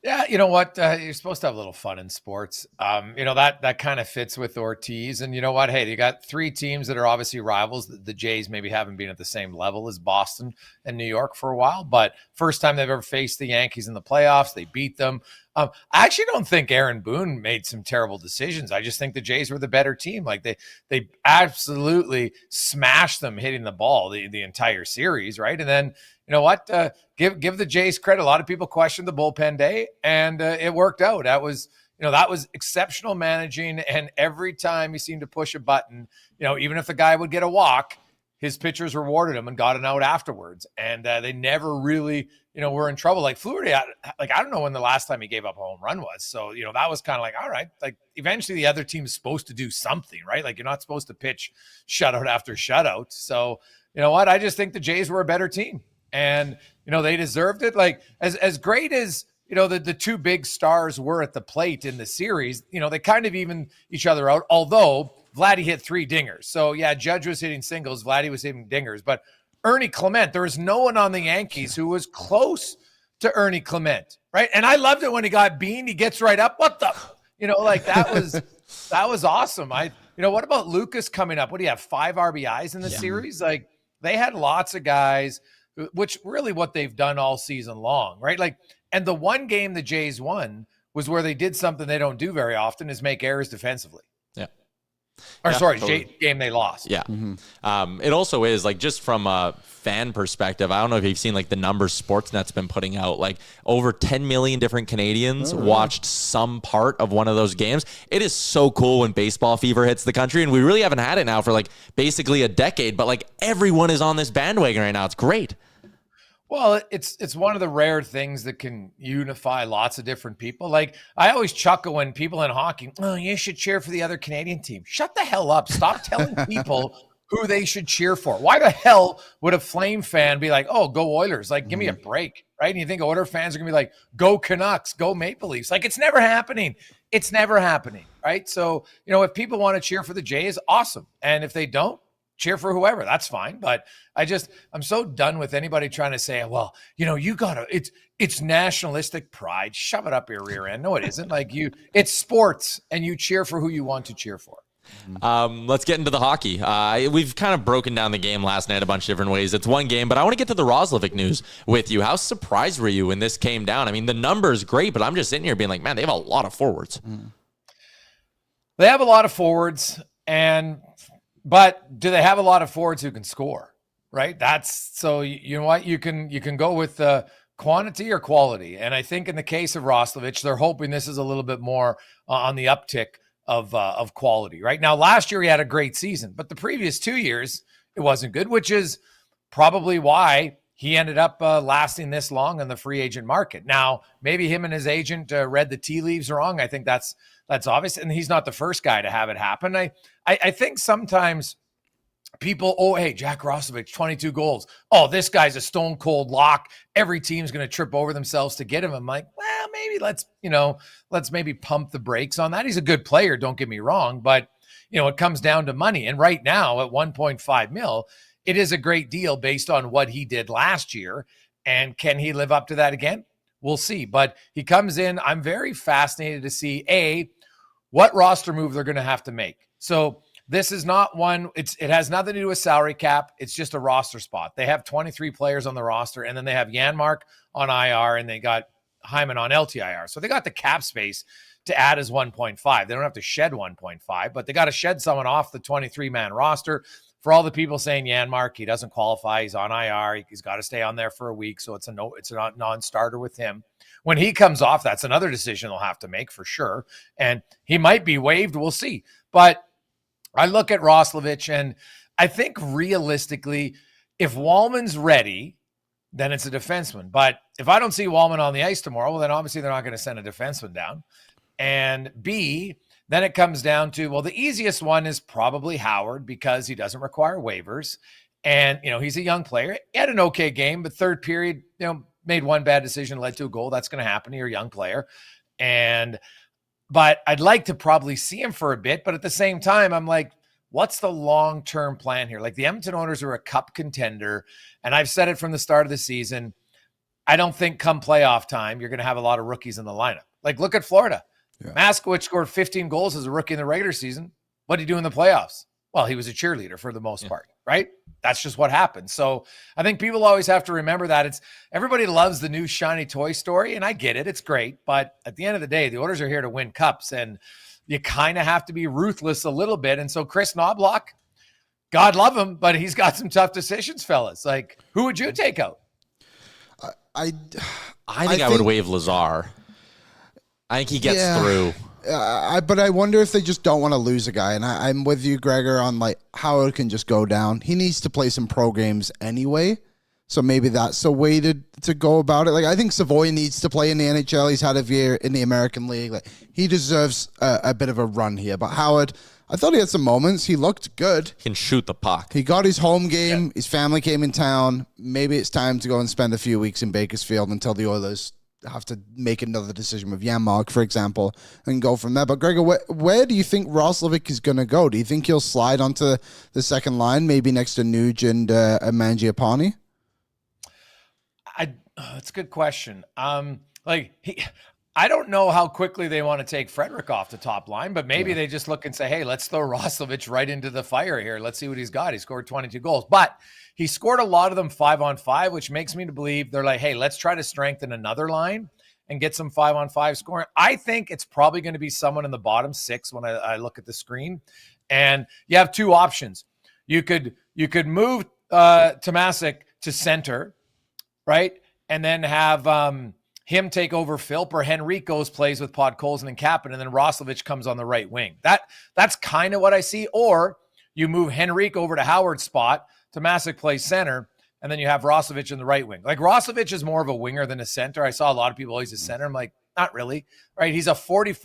Yeah, you know what? You're supposed to have a little fun in sports. That kind of fits with Ortiz. And you know what? Hey, you got 3 teams that are obviously rivals. The Jays maybe haven't been at the same level as Boston and New York for a while, but first time they've ever faced the Yankees in the playoffs, they beat them. I actually don't think Aaron Boone made some terrible decisions. I just think the Jays were the better team. Like they absolutely smashed them hitting the ball the entire series, right? And then you know what? Give the Jays credit. A lot of people questioned the bullpen day, and it worked out. That was exceptional managing. And every time he seemed to push a button, even if the guy would get a walk, his pitchers rewarded him and got an out afterwards. And they never really, were in trouble. Like Fleury, I don't know when the last time he gave up a home run was. So, that was kind of like, all right, like eventually the other team is supposed to do something, right? Like you're not supposed to pitch shutout after shutout. So, you know what? I just think the Jays were a better team. And, they deserved it. Like as great as, the 2 big stars were at the plate in the series, they kind of even each other out. Although Vladdy hit 3 dingers. So yeah, Judge was hitting singles. Vladdy was hitting dingers, but Ernie Clement, there was no one on the Yankees who was close to Ernie Clement. Right. And I loved it when he got beamed. He gets right up. What the, that was awesome. What about Lucas coming up? What do you have? 5 RBIs in the series? Like they had lots of guys, which really what they've done all season long, right? Like, and the one game the Jays won was where they did something they don't do very often is make errors defensively. Yeah. Game they lost. Yeah. It also is like just from a fan perspective. I don't know if you've seen like the numbers Sportsnet's been putting out, like over 10 million different Canadians watched some part of one of those games. It is so cool when baseball fever hits the country. And we really haven't had it now for like basically a decade, but like everyone is on this bandwagon right now. It's great. Well, it's one of the rare things that can unify lots of different people. Like, I always chuckle when people in hockey, oh, you should cheer for the other Canadian team. Shut the hell up. Stop telling people who they should cheer for. Why the hell would a Flame fan be like, oh, go Oilers? Like, give me a break, right? And you think Oilers fans are going to be like, go Canucks, go Maple Leafs. Like, it's never happening. It's never happening, right? So, if people want to cheer for the Jays, awesome. And if they don't, cheer for whoever, that's fine. But I'm so done with anybody trying to say, well, you gotta, it's nationalistic pride. Shove it up your rear end. No, it isn't. Like, it's sports, and you cheer for who you want to cheer for. Let's get into the hockey. We've kind of broken down the game last night a bunch of different ways. It's one game, but I want to get to the Roslovic news with you. How surprised were you when this came down? I mean, the number's great, but I'm just sitting here being like, man, they have a lot of forwards. They have a lot of forwards, but do they have a lot of forwards who can score? Right? So you know what? You can go with quantity or quality. And I think in the case of Roslovic, they're hoping this is a little bit more on the uptick of quality. Right now, last year he had a great season, but the previous 2 years it wasn't good, which is probably why he ended up lasting this long in the free agent market. Now, maybe him and his agent read the tea leaves wrong. I think that's obvious, and he's not the first guy to have it happen. I think sometimes people, oh, hey, Jack Roslovic, 22 goals. Oh, this guy's a stone cold lock. Every team's going to trip over themselves to get him. I'm like, well, maybe let's maybe pump the brakes on that. He's a good player, don't get me wrong, but it comes down to money. And right now at 1.5 mil, it is a great deal based on what he did last year. And can he live up to that again? We'll see. But he comes in. I'm very fascinated to see what roster move they're going to have to make. So this is not one, it has nothing to do with salary cap. It's just a roster spot. They have 23 players on the roster, and then they have Janmark on IR, and they got Hyman on LTIR. So they got the cap space to add as 1.5. They don't have to shed 1.5, but they got to shed someone off the 23-man roster. For all the people saying Janmark, he doesn't qualify, he's on IR, he's got to stay on there for a week, so it's a non-starter with him. When he comes off, that's another decision they'll have to make for sure, and he might be waived, we'll see. But I look at Roslovic, and I think realistically, if Wallman's ready, then it's a defenseman. But if I don't see Wallman on the ice tomorrow, well, then obviously they're not going to send a defenseman down. And B, then it comes down to, well, the easiest one is probably Howard because he doesn't require waivers. And, he's a young player. He had an okay game, but third period, made one bad decision, led to a goal. That's going to happen to your young player. But I'd like to probably see him for a bit. But at the same time, I'm like, what's the long-term plan here? Like, the Edmonton Oilers are a cup contender. And I've said it from the start of the season. I don't think come playoff time, you're going to have a lot of rookies in the lineup. Like, look at Florida. Yeah. Maskowitz scored 15 goals as a rookie in the regular season. What did he do in the playoffs? Well, he was a cheerleader for the most part, right? That's just what happened. So I think people always have to remember that everybody loves the new shiny toy story, and I get it. It's great. But at the end of the day, the Oilers are here to win cups, and you kind of have to be ruthless a little bit. And so Chris Knobloch, God love him, but he's got some tough decisions, fellas. Like, who would you take out? I think I would waive Lazar. I think he gets through. But I wonder if they just don't want to lose a guy. And I'm with you, Gregor, on like Howard can just go down. He needs to play some pro games anyway. So maybe that's a way to go about it. Like, I think Savoy needs to play in the NHL. He's had a year in the American League. Like, he deserves a bit of a run here. But Howard, I thought he had some moments. He looked good. He can shoot the puck. He got his home game. Yeah. His family came in town. Maybe it's time to go and spend a few weeks in Bakersfield until the Oilers have to make another decision with Janmark, for example, and go from there. But Gregor, where do you think Roslovic is going to go? Do you think he'll slide onto the second line, maybe next to Nuge and Mangiapane? That's a good question. I don't know how quickly they want to take Frederick off the top line, but maybe they just look and say, hey, let's throw Roslovic right into the fire here. Let's see what he's got. He scored 22 goals, but he scored a lot of them 5-on-5, which makes me to believe they're like, hey, let's try to strengthen another line and get some 5-on-5 scoring. I think it's probably going to be someone in the bottom six when I look at the screen. And you have two options. You could move Tomasic to center, right? And then have him take over Philp, or Henrique plays with Podkolzin and Kapanen, and then Roslovic comes on the right wing. That's kind of what I see. Or you move Henrique over to Howard's spot, Tomasic plays center, and then you have Roslovic in the right wing. Like Roslovic is more of a winger than a center. I saw a lot of people always a center. I'm like, not really, right? He's a 44%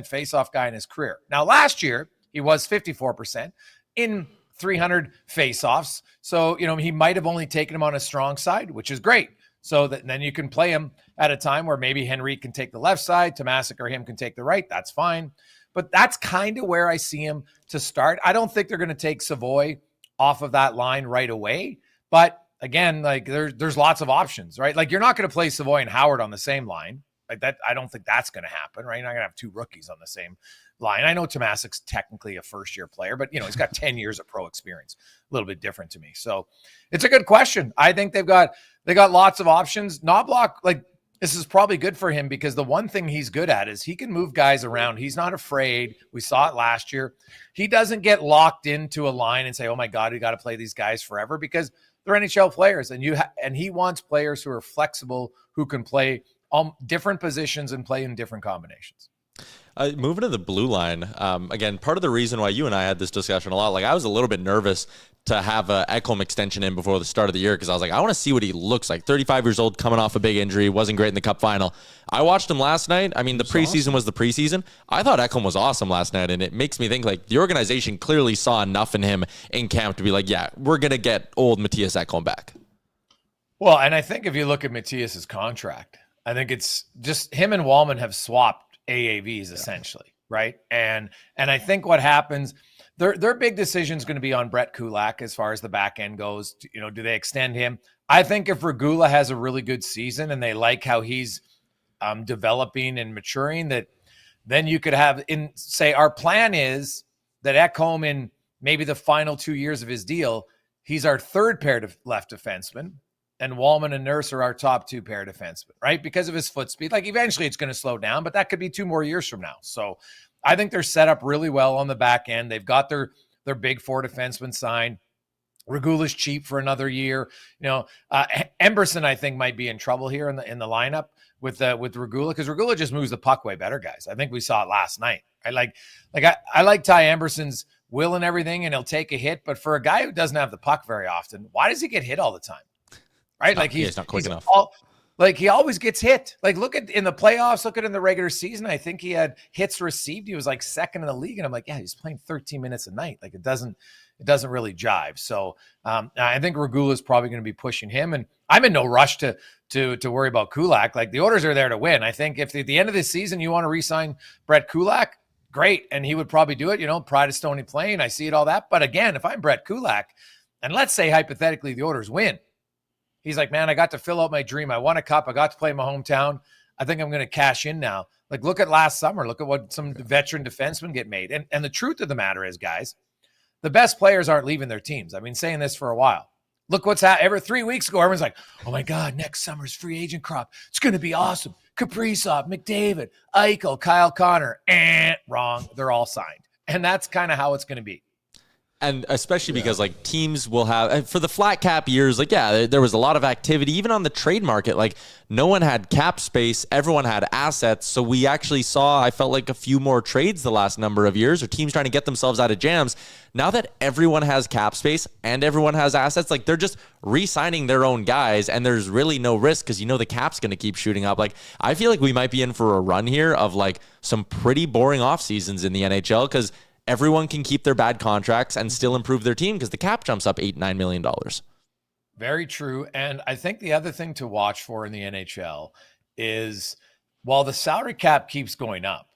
faceoff guy in his career. Now, last year, he was 54% in 300 faceoffs. So, he might have only taken him on a strong side, which is great. So that then you can play him at a time where maybe Henry can take the left side, Tomasic or him can take the right. That's fine. But that's kind of where I see him to start. I don't think they're going to take Savoy off of that line right away. But again, like there's lots of options, right? Like you're not going to play Savoy and Howard on the same line. Like that, I don't think that's going to happen, right? You're not going to have two rookies on the same line. I know Tomasic's technically a first-year player, but he's got 10 years of pro experience. A little bit different to me. So it's a good question. I think they got lots of options. Knobloch, like this is probably good for him because the one thing he's good at is he can move guys around. He's not afraid. We saw it last year. He doesn't get locked into a line and say, "Oh my God, we got to play these guys forever," because they're NHL players, and he wants players who are flexible, who can play different positions and play in different combinations. Moving to the blue line, again, part of the reason why you and I had this discussion a lot, like I was a little bit nervous to have a Ekholm extension in before the start of the year because I was like, I want to see what he looks like. 35 years old, coming off a big injury, wasn't great in the Cup final. I watched him last night. I mean, the preseason was the preseason. I thought Ekholm was awesome last night, and it makes me think like the organization clearly saw enough in him in camp to be like, yeah, we're going to get old Matthias Ekholm back. Well, and I think if you look at Matthias's contract, I think it's just him and Wallman have swapped AAVs essentially, right? And I think what happens, their big decision is going to be on Brett Kulak as far as the back end goes. Do they extend him? I think if Regula has a really good season and they like how he's developing and maturing, that then you could have say our plan is that Ekholm in maybe the final 2 years of his deal, he's our third pair of left defenseman. And Wallman and Nurse are our top two pair defensemen, right? Because of his foot speed. Like eventually it's going to slow down, but that could be 2 more years from now. So I think they're set up really well on the back end. They've got their big 4 defensemen signed. Regula's cheap for another year. Emberson, I think, might be in trouble here in the lineup with Regula because Regula just moves the puck way better, guys. I think we saw it last night. I like Ty Emberson's will and everything, and he'll take a hit. But for a guy who doesn't have the puck very often, why does he get hit all the time? Right? Like he's not quick enough. He always gets hit. Like look at in the playoffs, look at in the regular season. I think he had hits received. He was like second in the league. And I'm like, yeah, he's playing 13 minutes a night. Like it doesn't really jive. So I think Regula is probably going to be pushing him. And I'm in no rush to worry about Kulak. Like the Oilers are there to win. I think if at the end of the season you want to re-sign Brett Kulak, great. And he would probably do it, Pride of Stony Plain. I see it all that. But again, if I'm Brett Kulak, and let's say hypothetically the Oilers win, he's like, man, I got to fill out my dream. I won a cup. I got to play in my hometown. I think I'm going to cash in now. Like, look at last summer. Look at what some veteran defensemen get made. And the truth of the matter is, guys, the best players aren't leaving their teams. I've been saying this for a while. Look what's happened. Every 3 weeks ago, everyone's like, oh, my God, next summer's free agent crop. It's going to be awesome. Kaprizov, McDavid, Eichel, Kyle Connor. Wrong. They're all signed. And that's kind of how it's going to be. And especially because like teams will have for the flat cap years, like, yeah, there was a lot of activity, even on the trade market. Like no one had cap space. Everyone had assets. So we actually saw, I felt like a few more trades the last number of years or teams trying to get themselves out of jams. Now that everyone has cap space and everyone has assets, like they're just re-signing their own guys and there's really no risk because the cap's going to keep shooting up. Like I feel like we might be in for a run here of like some pretty boring off seasons in the NHL because everyone can keep their bad contracts and still improve their team because the cap jumps up $8-9 million. Very true. And I think the other thing to watch for in the NHL is while the salary cap keeps going up,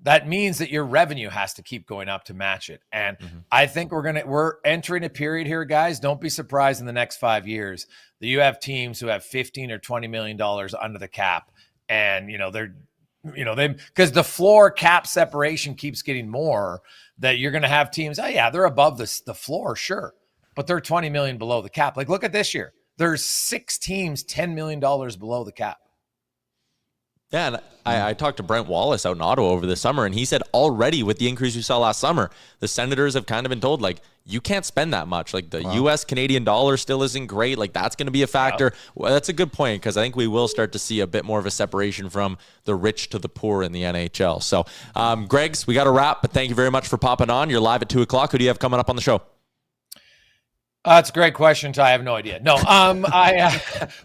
that means that your revenue has to keep going up to match it. And I think we're entering a period here, guys. Don't be surprised in the next 5 years that you have teams who have $15 or $20 million under the cap. And, because the floor cap separation keeps getting more, that you're going to have teams, oh yeah, they're above the floor, sure, but they're 20 million below the cap. Like look at this year. There's 6 teams $10 million below the cap. Yeah, and I talked to Brent Wallace out in Ottawa over the summer, and he said already with the increase we saw last summer, the Senators have kind of been told, like, you can't spend that much. Like, the U.S. Canadian dollar still isn't great. Like, that's going to be a factor. Well, that's a good point because I think we will start to see a bit more of a separation from the rich to the poor in the NHL. So, Greg's, we got to wrap, but thank you very much for popping on. You're live at 2 o'clock. Who do you have coming up on the show? That's a great question, Ty. I have no idea. No,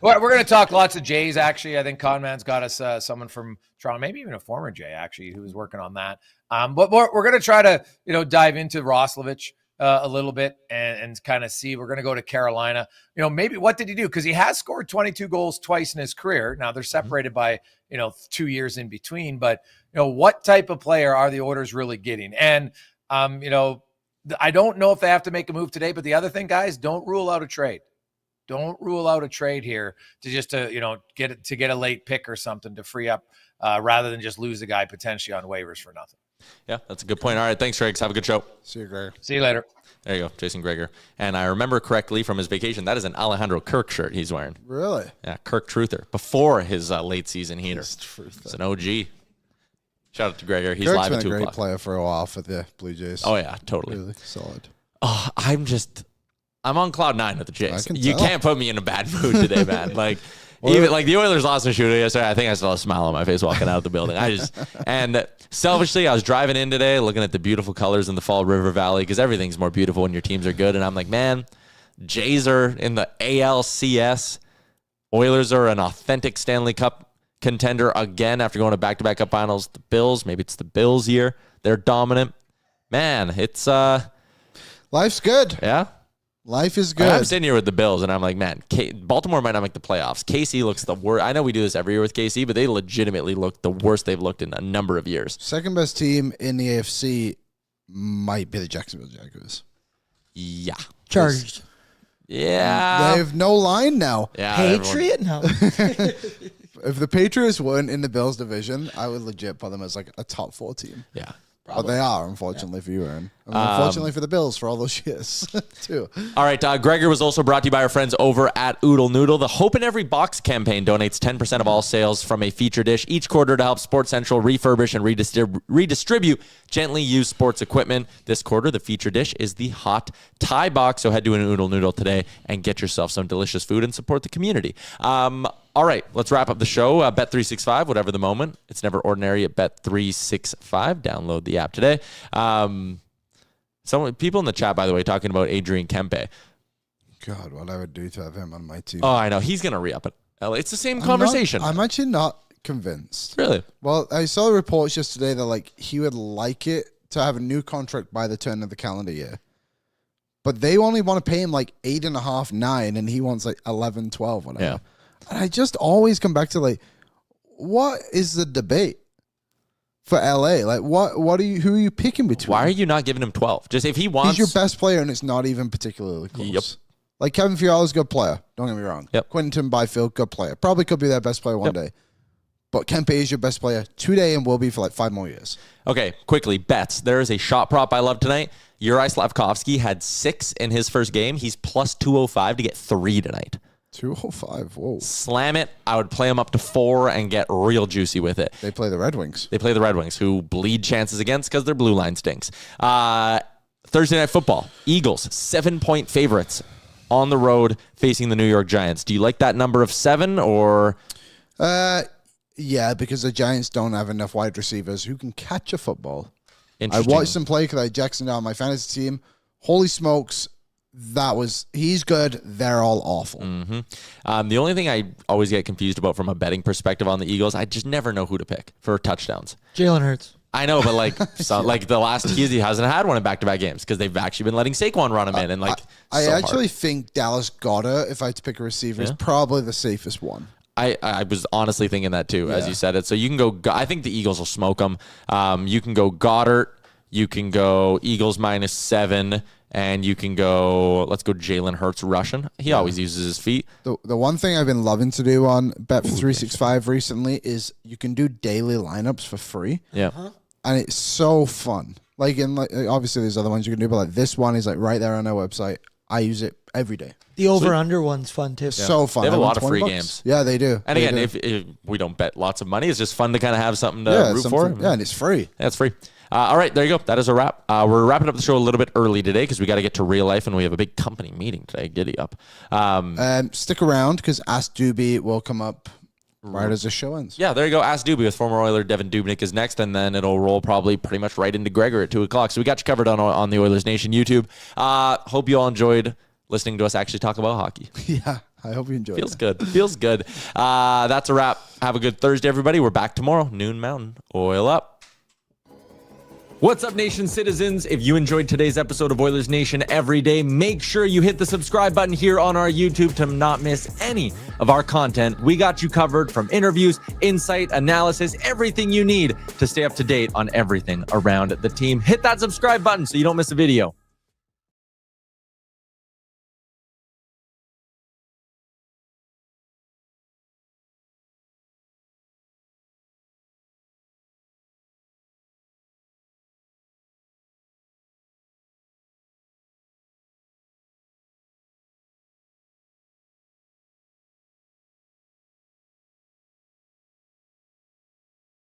we're going to talk lots of Jays, actually. I think Conman's got us someone from Toronto, maybe even a former Jay, actually, who was working on that. But we're going to try to, dive into Roslovic a little bit and kind of see. We're going to go to Carolina. Maybe what did he do? Because he has scored 22 goals twice in his career. Now, they're separated by, 2 years in between. But, what type of player are the Oilers really getting? And, I don't know if they have to make a move today, but the other thing, guys, don't rule out a trade. Don't rule out a trade here to get a late pick or something to free up rather than just lose a guy potentially on waivers for nothing. Yeah, that's a good point. All right, thanks, Greggs. Have a good show. See you, Gregor. See you later. There you go, Jason Gregor. And I remember correctly from his vacation, that is an Alejandro Kirk shirt he's wearing. Really? Yeah, Kirk Truther, before his late season heater. It's an OG. Shout out to Gregor. He's Kirk's live at been 2 a great o'clock. player for a while for the Blue Jays. Oh, yeah, totally. Really solid. Oh, I'm on cloud 9 with the Jays. You tell. can't put me in a bad mood today, man. Even the Oilers lost a shootout yesterday. I think I still have a smile on my face walking out of the building. And selfishly, I was driving in today, looking at the beautiful colors in the Fall River Valley because everything's more beautiful when your teams are good. And I'm like, man, Jays are in the ALCS. Oilers are an authentic Stanley Cup contender again after going to back-to-back cup finals. The Bills, maybe it's the Bills year. They're dominant. Man, it's Life's good. yeah. Life is good. I'm sitting here with the Bills, and I'm like, man, Baltimore might not make the playoffs. KC looks the worst. I know we do this every year with KC, but they legitimately look the worst they've looked in a number of years. Second best team in the AFC might be the Jacksonville Jaguars. Yeah. Charged. Yeah. They have no line now. Yeah. Patriot? No. If the Patriots weren't in the Bills division, I would legit put them as like a top 4 team. Yeah. But they are, unfortunately for you, Aaron. And unfortunately for the Bills for all those years, too. All right, Gregor was also brought to you by our friends over at Oodle Noodle. The Hope in Every Box campaign donates 10% of all sales from a feature dish each quarter to help Sports Central refurbish and redistribute gently used sports equipment. This quarter, the feature dish is the Hot Thai Box. So head to an Oodle Noodle today and get yourself some delicious food and support the community. All right, let's wrap up the show. Bet365, whatever the moment. It's never ordinary at Bet365. Download the app today. People in the chat, by the way, talking about Adrian Kempe. God, what I would do to have him on my team. Oh, I know. He's going to re-up it. It's the same conversation. I'm actually not convinced. Really? Well, I saw reports yesterday that he would like it to have a new contract by the turn of the calendar year. But they only want to pay him 8.5, 9, and he wants 11, 12, whatever. Yeah. And I just always come back to what is the debate for LA? Who are you picking between? Why are you not giving him 12? Just if he wants. He's your best player, and it's not even particularly close. Yep. Kevin Fiala's a good player. Don't get me wrong. Yep. Quentin Byfield, good player. Probably could be their best player one day. But Kempe is your best player today and will be for 5 more years. Okay, quickly, bets. There is a shot prop I love tonight. Juraj Slavkovsky had 6 in his first game. He's plus 205 to get 3 tonight. 205. Whoa. Slam it. I would play him up to 4 and get real juicy with it. They play the Red Wings. They play the Red Wings, who bleed chances against because their blue line stinks. Thursday Night Football. Eagles, 7-point favorites on the road facing the New York Giants. Do you like that number of 7 or? Yeah, because the Giants don't have enough wide receivers who can catch a football. I Interesting. watched them play because I had Jackson down on my fantasy team. Holy smokes. He's good. They're all awful. Mm-hmm. The only thing I always get confused about from a betting perspective on the Eagles, I just never know who to pick for touchdowns. Jalen Hurts. I know, but the last he hasn't had one in back-to-back games because they've actually been letting Saquon run him in and I actually think Dallas Goedert, if I had to pick a receiver, is probably the safest one. I was honestly thinking that too, as you said it. So you can go. I think the Eagles will smoke them. You can go Goddard. You can go Eagles -7. And you can go, let's go Jalen Hurts Russian. He always uses his feet. The one thing I've been loving to do on Bet365 recently is you can do daily lineups for free. Yeah. And it's so fun. Obviously there's other ones you can do, but this one is right there on our website. I use it every day. The over-under one's fun, too. So fun. They have a lot of free $20. games. Yeah, they do. And again, if we don't bet lots of money, it's just fun to kind of have something to root for. Yeah, and it's free. Yeah, it's free. All right, there you go. That is a wrap. We're wrapping up the show a little bit early today because we got to get to real life, and we have a big company meeting today. Giddy up. Stick around because Ask Doobie will come up right as the show ends. Yeah, there you go. Ask Doobie with former Oiler Devin Dubnyk is next, and then it'll roll probably pretty much right into Gregor at 2 o'clock. So we got you covered on the Oilers Nation YouTube. Hope you all enjoyed listening to us actually talk about hockey. Yeah, I hope you enjoyed Feels it. good. Feels good. That's a wrap. Have a good Thursday, everybody. We're back tomorrow, noon Mountain. Oil up. What's up, Nation citizens? If you enjoyed today's episode of Oilers Nation Everyday, make sure you hit the subscribe button here on our YouTube to not miss any of our content. We got you covered from interviews, insight, analysis, everything you need to stay up to date on everything around the team. Hit that subscribe button so you don't miss a video.